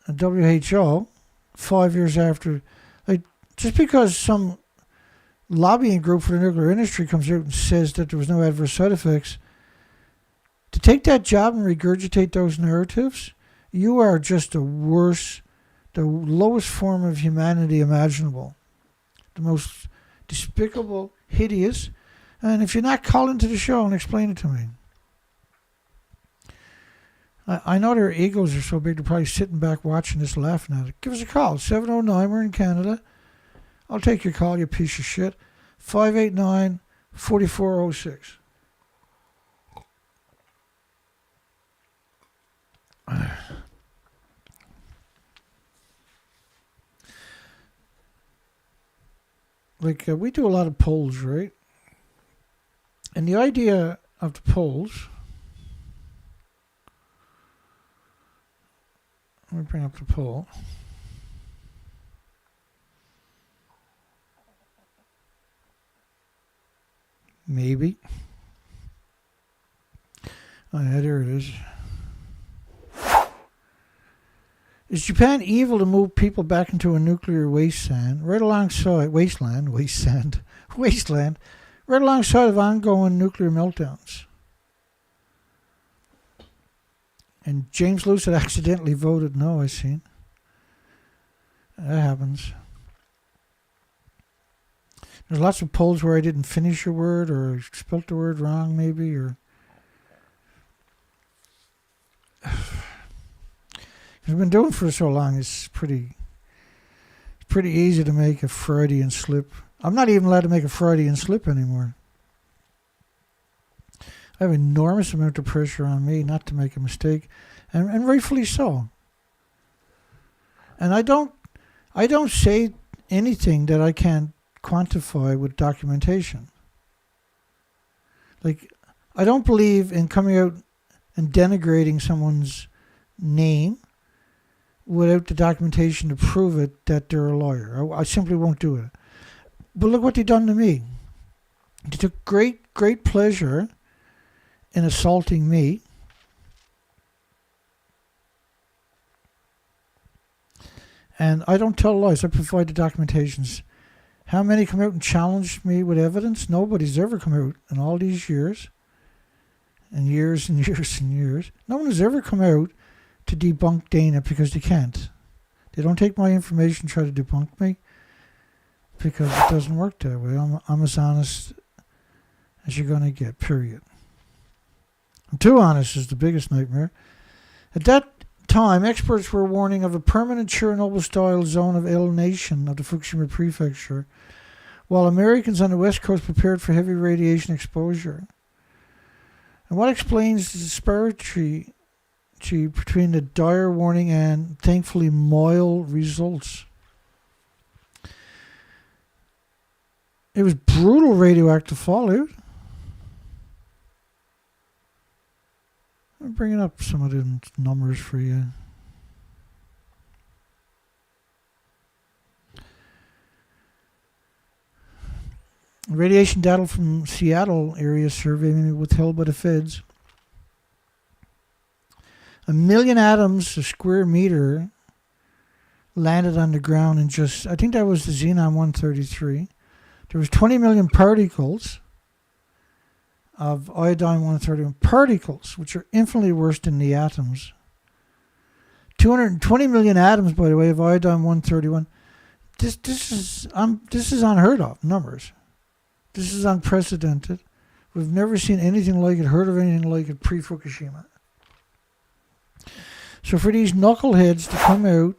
WHO 5 years after, like, just because some lobbying group for the nuclear industry comes out and says that there was no adverse side effects, to take that job and regurgitate those narratives, you are just the worst, the lowest form of humanity imaginable. The most despicable, hideous. And if you're not calling to the show and explain it to me. I know their egos are so big they're probably sitting back watching this laughing at it. Give us a call. 709, we're in Canada. I'll take your call, you piece of shit. 589-4406. Like, we do a lot of polls, right? And the idea of the polls, let me bring up the poll. Maybe. Oh, yeah, there it is. Is Japan evil to move people back into a nuclear wasteland, right alongside wasteland, right alongside of ongoing nuclear meltdowns? And James Lewis had accidentally voted no, I seen. That happens. There's lots of polls where I didn't finish a word or spelt the word wrong, maybe, or I've been doing it for so long, it's pretty easy to make a Freudian slip. I'm not even allowed to make a Freudian slip anymore. I have an enormous amount of pressure on me not to make a mistake, and rightfully so. And I don't say anything that I can't quantify with documentation. Like, I don't believe in coming out and denigrating someone's name without the documentation to prove it that they're a lawyer. I simply won't do it. But look what they've done to me. They took great pleasure in assaulting me. And I don't tell lies. I provide the documentations. How many come out and challenge me with evidence? Nobody's ever come out in all these years. And years and years and years. No one has ever come out to debunk Dana because they can't. They don't take my information and try to debunk me because it doesn't work that way. I'm as honest as you're going to get, period. I'm too honest is the biggest nightmare. At that time, experts were warning of a permanent Chernobyl-style zone of alienation of the Fukushima prefecture, while Americans on the West Coast prepared for heavy radiation exposure. And what explains the disparity between the dire warning and thankfully mild results? It was brutal radioactive fallout. I'm bringing up some of the numbers for you. Radiation data from Seattle area survey withheld by the feds. 1 million atoms a square meter landed on the ground in just, I think that was the xenon-133. There was 20 million particles of iodine-131 particles, which are infinitely worse than the atoms. 220 million atoms, by the way, of iodine-131. This is unheard of numbers. This is unprecedented. We've never seen anything like it, heard of anything like it pre-Fukushima. So for these knuckleheads to come out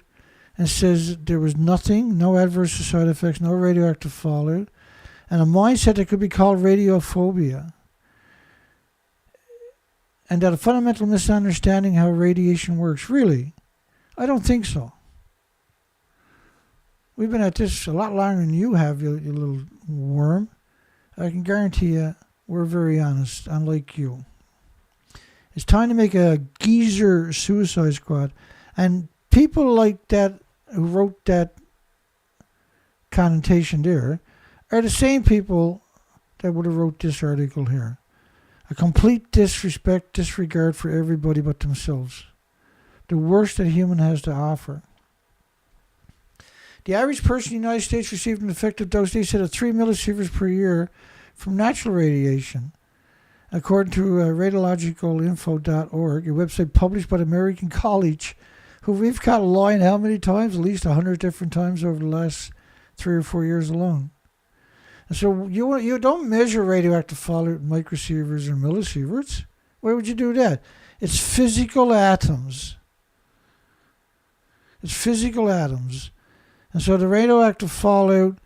and says there was nothing, no adverse side effects, no radioactive fallout, and a mindset that could be called radiophobia, and that a fundamental misunderstanding how radiation works. Really? I don't think so. We've been at this a lot longer than you have, you little worm. I can guarantee you we're very honest, unlike you. It's time to make a geezer suicide squad. And people like that who wrote that connotation there are the same people that would have wrote this article here. A complete disregard for everybody but themselves. The worst that human has to offer. The average person in the United States received an effective dose, they said, of 3 millisieverts per year from natural radiation. According to radiologicalinfo.org, a website published by the American College, who we've got lying how many times? At least 100 different times over the last 3 or 4 years alone. And so you don't measure radioactive fallout in microsieverts or millisieverts. Why would you do that? It's physical atoms. It's physical atoms. And so the radioactive fallout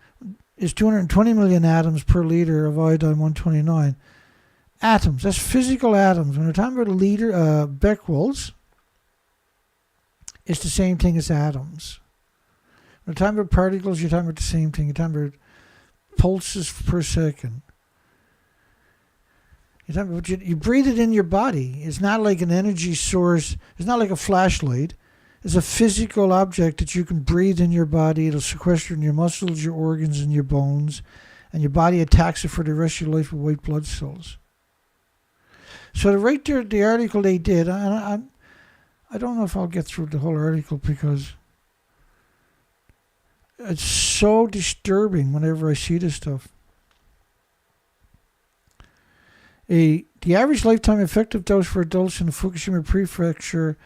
is 220 million atoms per liter of iodine-129. Atoms, that's physical atoms. When we're talking about a liter, becquerels, it's the same thing as atoms. When we're talking about particles, you're talking about the same thing. You're talking about pulses per second. You're talking about you breathe it in your body. It's not like an energy source. It's not like a flashlight. It's a physical object that you can breathe in your body. It'll sequester in your muscles, your organs, and your bones. And your body attacks it for the rest of your life with white blood cells. So right there, the article they did, I don't know if I'll get through the whole article because it's so disturbing whenever I see this stuff. The average lifetime effective dose for adults in the Fukushima prefecture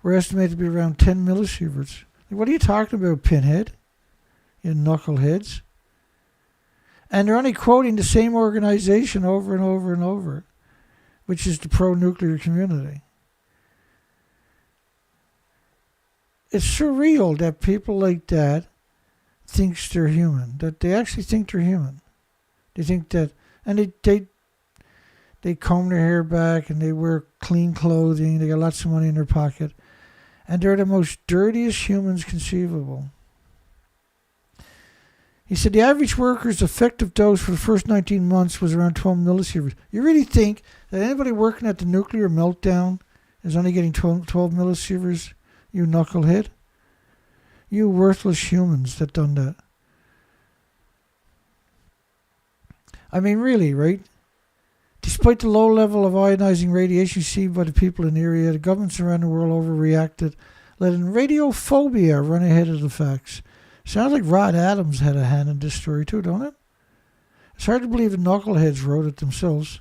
were estimated to be around 10 millisieverts. What are you talking about, pinhead? You knuckleheads. And they're only quoting the same organization over and over and over, which is the pro-nuclear community. It's surreal that people like that thinks they're human, that they actually think they're human. They think that, and they comb their hair back and they wear clean clothing, they got lots of money in their pocket, and they're the most dirtiest humans conceivable. He said the average worker's effective dose for the first 19 months was around 12 millisieverts. You really think that anybody working at the nuclear meltdown is only getting 12 millisieverts? You knucklehead. You worthless humans that done that. I mean, really, right? Despite the low level of ionizing radiation received by the people in the area, the governments around the world overreacted, letting radiophobia run ahead of the facts. Sounds like Rod Adams had a hand in this story too, don't it? It's hard to believe the knuckleheads wrote it themselves.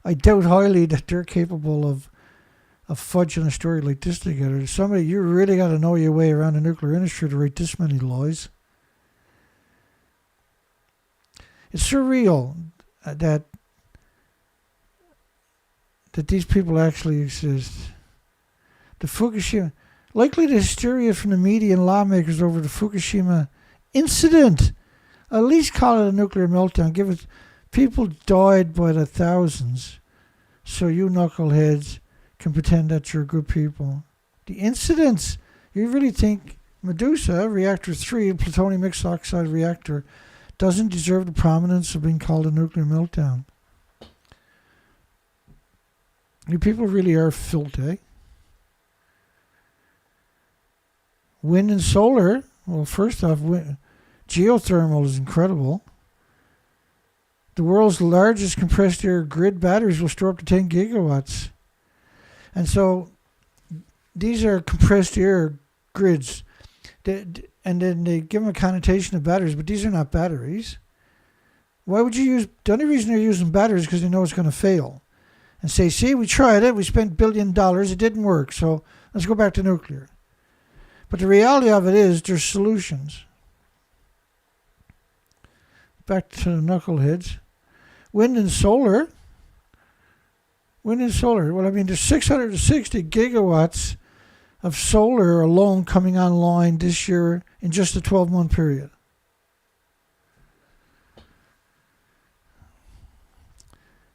I doubt highly that they're capable of fudging a story like this together. Somebody, you really got to know your way around the nuclear industry to write this many lies. It's surreal that these people actually exist. The Fukushima, likely the hysteria from the media and lawmakers over the Fukushima incident. At least call it a nuclear meltdown. Give it. People died by the thousands, so you knuckleheads can pretend that you're good people. The incidents. You really think Medusa, Reactor 3, a plutonium mixed oxide reactor, doesn't deserve the prominence of being called a nuclear meltdown? You people really are filthy. Wind and solar. Well, first off, geothermal is incredible. The world's largest compressed air grid batteries will store up to 10 gigawatts. And so these are compressed air grids. And then they give them a connotation of batteries, but these are not batteries. Why would you use... The only reason they're using batteries is because they know it's going to fail. And say, see, we tried it, we spent $1 billion, it didn't work, so let's go back to nuclear. But the reality of it is there's solutions. Back to the knuckleheads. Wind and solar. Wind and solar. Well, I mean, there's 660 gigawatts of solar alone coming online this year in just a 12-month period.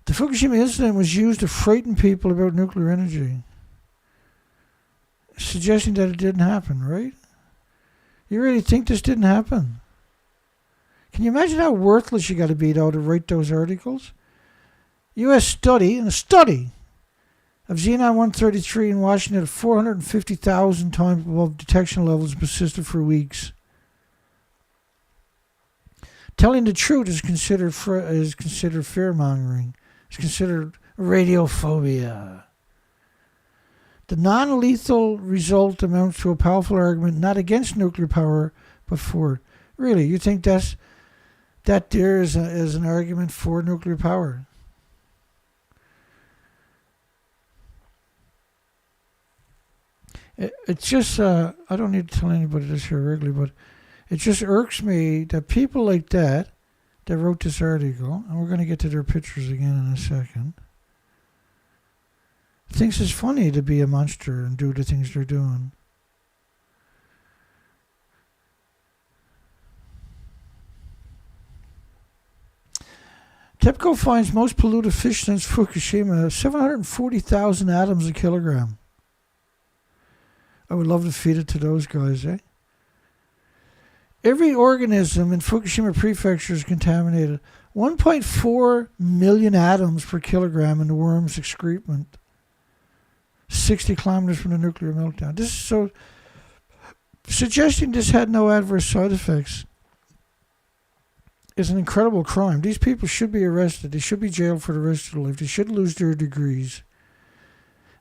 The Fukushima incident was used to frighten people about nuclear energy, suggesting that it didn't happen, right? You really think this didn't happen? Can you imagine how worthless you got to be, though, to write those articles? U.S. study of Xenon-133 in Washington at 450,000 times above detection levels persisted for weeks. Telling the truth is considered fear-mongering. It's considered radiophobia. The non-lethal result amounts to a powerful argument not against nuclear power, but for it. Really, you think that there is an argument for nuclear power? It's just, I don't need to tell anybody this here regularly, but it just irks me that people like that wrote this article, and we're going to get to their pictures again in a second, thinks it's funny to be a monster and do the things they're doing. TEPCO finds most polluted fish since Fukushima, 740,000 atoms a kilogram. I would love to feed it to those guys, eh? Every organism in Fukushima Prefecture is contaminated. 1.4 million atoms per kilogram in the worm's excrement. 60 kilometers from the nuclear meltdown. This is so... Suggesting this had no adverse side effects is an incredible crime. These people should be arrested. They should be jailed for the rest of their life. They should lose their degrees.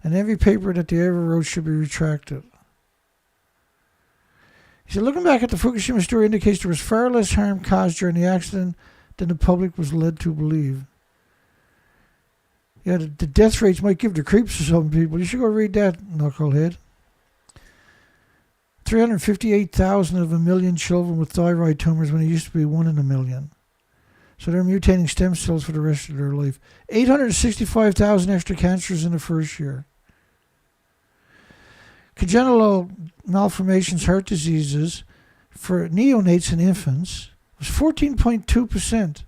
And every paper that they ever wrote should be retracted. He said, looking back at the Fukushima story indicates there was far less harm caused during the accident than the public was led to believe. Yeah, the death rates might give the creeps to some people. You should go read that, knucklehead. 358,000 of a million children with thyroid tumors when it used to be 1 in a million. So they're mutating stem cells for the rest of their life. 865,000 extra cancers in the first year. Congenital malformations, heart diseases for neonates and infants was 14.2%,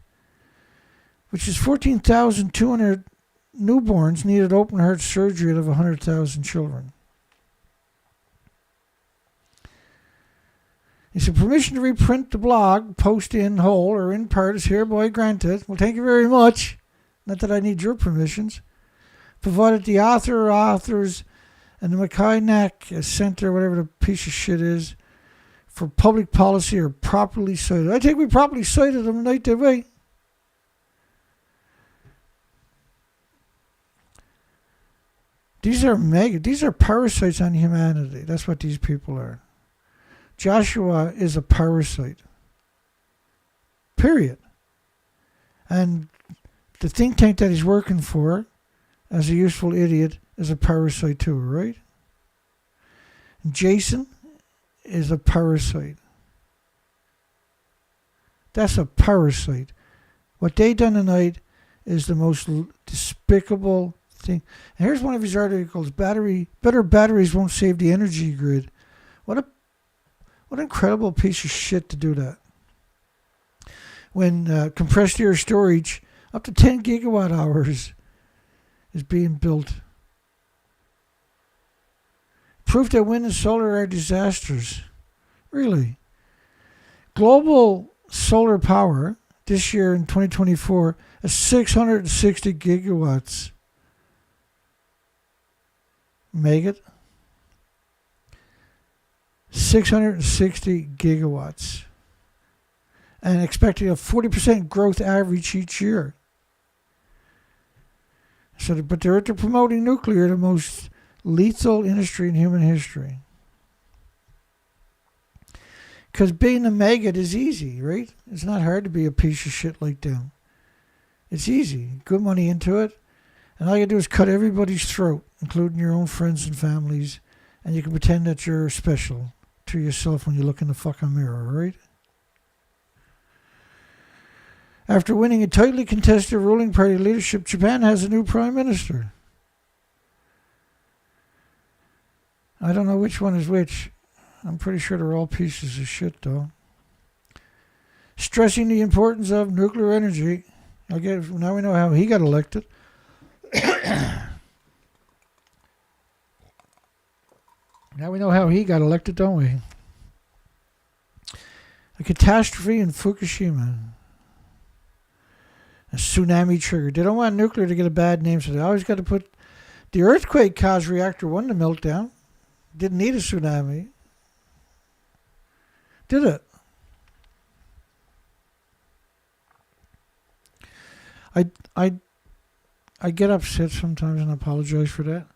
which is 14,200 newborns needed open heart surgery out of 100,000 children. He said, permission to reprint the blog, post in whole or in part is hereby granted. Well, thank you very much. Not that I need your permissions. Provided the author or authors and the Mackinac Center, whatever the piece of shit is, for public policy are properly cited. I think we properly cited them the night they wait. These are parasites on humanity. That's what these people are. Joshua is a parasite. Period. And the think tank that he's working for, as a useful idiot, is a parasite too, right? And Jason is a parasite. That's a parasite. What they done tonight is the most despicable thing. And here's one of his articles: better batteries won't save the energy grid. What an incredible piece of shit to do that. When compressed air storage up to 10 gigawatt hours is being built. Proof that wind and solar are disasters. Really. Global solar power this year in 2024 is 660 gigawatts. maggot, 660 gigawatts, and expecting a 40% growth average each year. So, but they're promoting nuclear, the most lethal industry in human history. Because being a maggot is easy, right? It's not hard to be a piece of shit like them. It's easy. Good money into it. And all you do is cut everybody's throat, including your own friends and families. And you can pretend that you're special to yourself when you look in the fucking mirror, right? After winning a tightly contested ruling party leadership, Japan has a new prime minister. I don't know which one is which. I'm pretty sure they're all pieces of shit, though. Stressing the importance of nuclear energy. Now we know how he got elected. Now we know how he got elected, don't we? A catastrophe in Fukushima. A tsunami trigger. They don't want nuclear to get a bad name, so they always got to put... The earthquake caused reactor 1 to melt down. Didn't need a tsunami. Did it? I get upset sometimes and I apologize for that.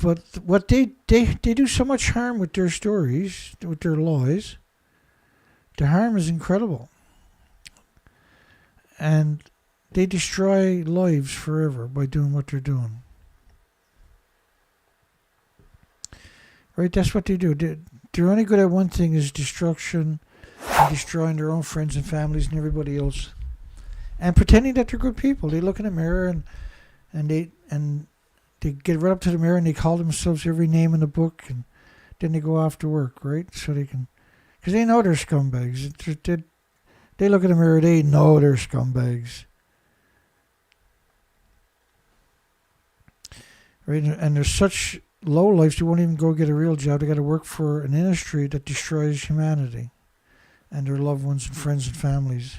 But what they do so much harm with their stories, with their lies. The harm is incredible. And they destroy lives forever by doing what they're doing. Right? That's what they do. They're only good at one thing, is destruction, and destroying their own friends and families and everybody else. And pretending that they're good people. They look in the mirror and they get right up to the mirror and they call themselves every name in the book, and then they go off to work, right? So they can, because they know they're scumbags. They look in the mirror, they know they're scumbags. Right? And there's such low lives, they won't even go get a real job. They got to work for an industry that destroys humanity and their loved ones and friends and families.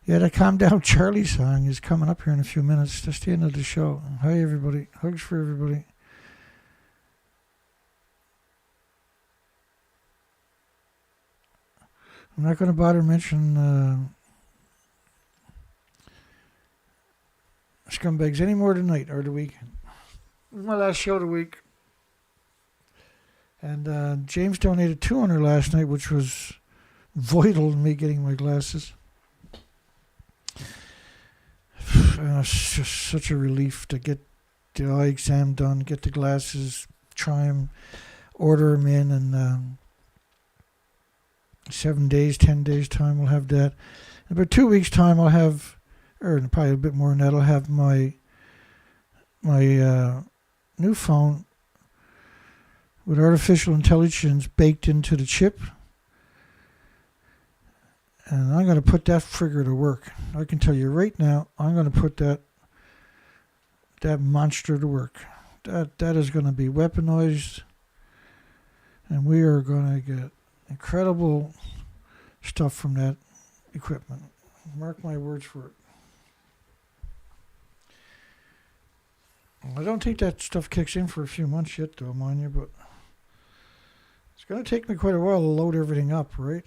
Yeah, the Calm Down Charlie song is coming up here in a few minutes. That's the end of the show. Hi, everybody. Hugs for everybody. I'm not going to bother mentioning scumbags any more tonight or the weekend. This is my last show of the week. And James donated $200 last night, which was vital in me getting my glasses. It's just such a relief to get the eye exam done, get the glasses, try them, order them in, and 7 days, 10 days time we'll have that. In about 2 weeks time I'll have, or probably a bit more than that, I'll have my new phone with artificial intelligence baked into the chip. And I'm going to put that frigger to work. I can tell you right now, I'm going to put that monster to work. That is going to be weaponized. And we are going to get incredible stuff from that equipment. Mark my words for it. I don't think that stuff kicks in for a few months yet, though, mind you, but it's going to take me quite a while to load everything up, right?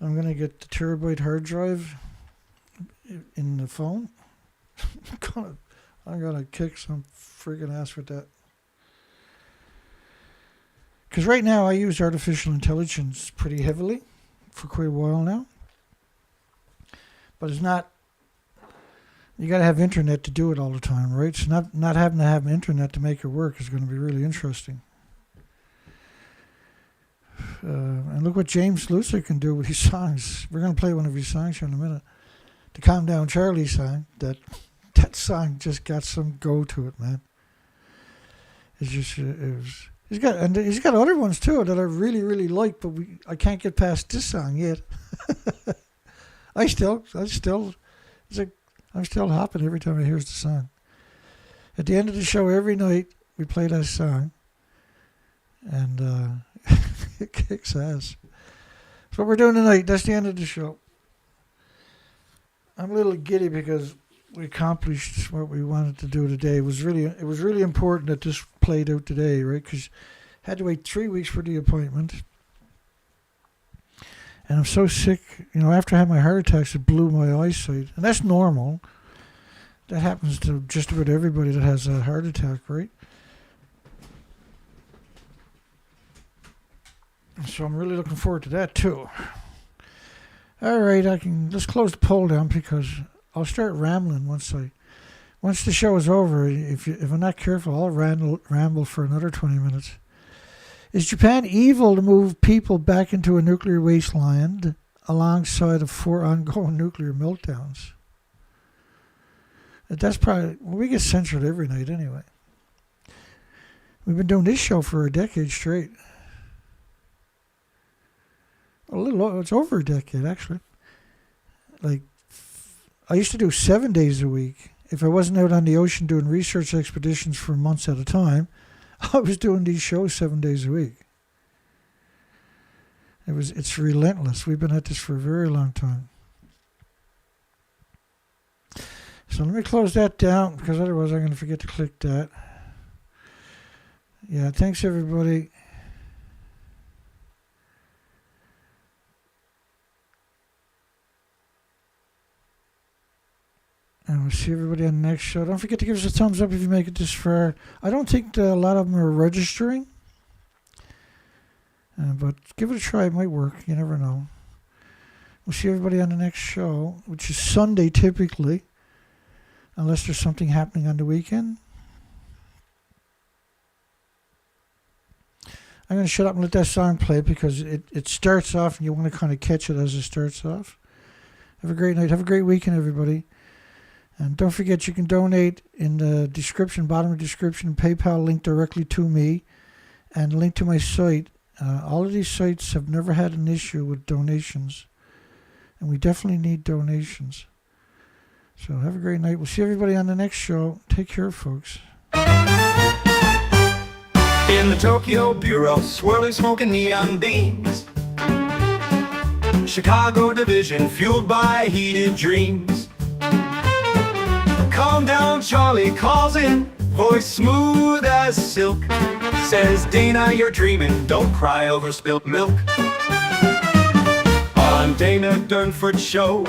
I'm going to get the terabyte hard drive in the phone. I'm going to kick some friggin' ass with that. Because right now I use artificial intelligence pretty heavily for quite a while now. But it's not, you got to have internet to do it all the time, right? So not having to have internet to make it work is going to be really interesting. And look what James Lucer can do with his songs. We're going to play one of his songs here in a minute. The Calm Down Charlie song. That song just got some go to it, man. It's just he's got other ones too that I really, really like, but I can't get past this song yet. I'm still hopping every time I hear the song. At the end of the show every night we play that song, and it kicks ass. That's what we're doing tonight. That's the end of the show. I'm a little giddy because we accomplished what we wanted to do today. It was really important that this played out today, right? Because I had to wait 3 weeks for the appointment. And I'm so sick. After I had my heart attacks, it blew my eyesight. And that's normal. That happens to just about everybody that has a heart attack, right? So I'm really looking forward to that too. All right, let's close the poll down because I'll start rambling once the show is over. If I'm not careful, I'll ramble for another 20 minutes. Is Japan evil to move people back into a nuclear wasteland alongside of 4 ongoing nuclear meltdowns? That's probably, we get censored every night anyway. We've been doing this show for a decade straight. It's over a decade, actually. Like, I used to do 7 days a week. If I wasn't out on the ocean doing research expeditions for months at a time, I was doing these shows 7 days a week. It's relentless. We've been at this for a very long time. So let me close that down because otherwise I'm going to forget to click that. Yeah, thanks everybody. And we'll see everybody on the next show. Don't forget to give us a thumbs up if you make it this far. I don't think a lot of them are registering. But give it a try. It might work. You never know. We'll see everybody on the next show, which is Sunday typically. Unless there's something happening on the weekend. I'm going to shut up and let that song play because it starts off and you want to kind of catch it as it starts off. Have a great night. Have a great weekend, everybody. And don't forget you can donate in the description, bottom of the description, PayPal link directly to me and link to my site. All of these sites have never had an issue with donations. And we definitely need donations. So have a great night. We'll see everybody on the next show. Take care, folks. In the Tokyo Bureau, swirling smoke and neon beams. Chicago division, fueled by heated dreams. Calm down, Charlie calls in, voice smooth as silk. Says, Dana, you're dreaming, don't cry over spilt milk. On Dana Durnford's show,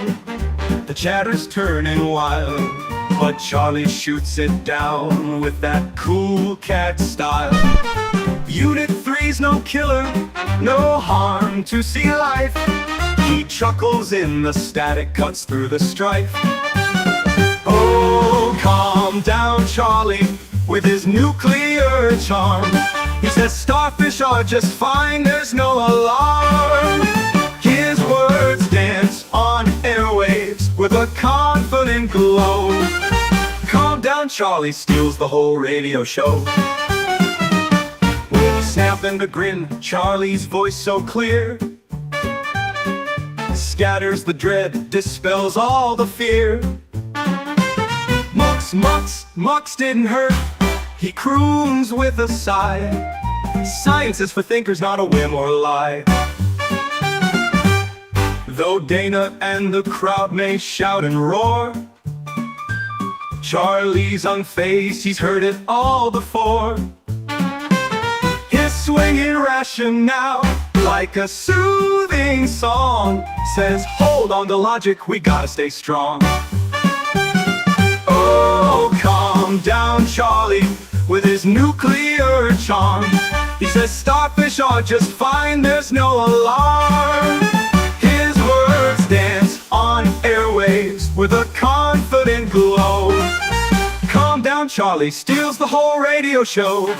the chatter's turning wild, but Charlie shoots it down with that cool cat style. Unit 3's no killer, no harm to see life. He chuckles in the static, cuts through the strife. Oh, calm down, Charlie, with his nuclear charm. He says starfish are just fine, there's no alarm. His words dance on airwaves with a confident glow. Calm down, Charlie steals the whole radio show. With a snap and a grin, Charlie's voice so clear scatters the dread, dispels all the fear. Mux didn't hurt, he croons with a sigh. Science is for thinkers, not a whim or lie. Though Dana and the crowd may shout and roar, Charlie's unfazed, he's heard it all before. His swinging rationale, like a soothing song, says hold on to logic, we gotta stay strong. Oh, calm down, Charlie, with his nuclear charm. He says starfish are just fine, there's no alarm. His words dance on airwaves with a confident glow. Calm down, Charlie steals the whole radio show.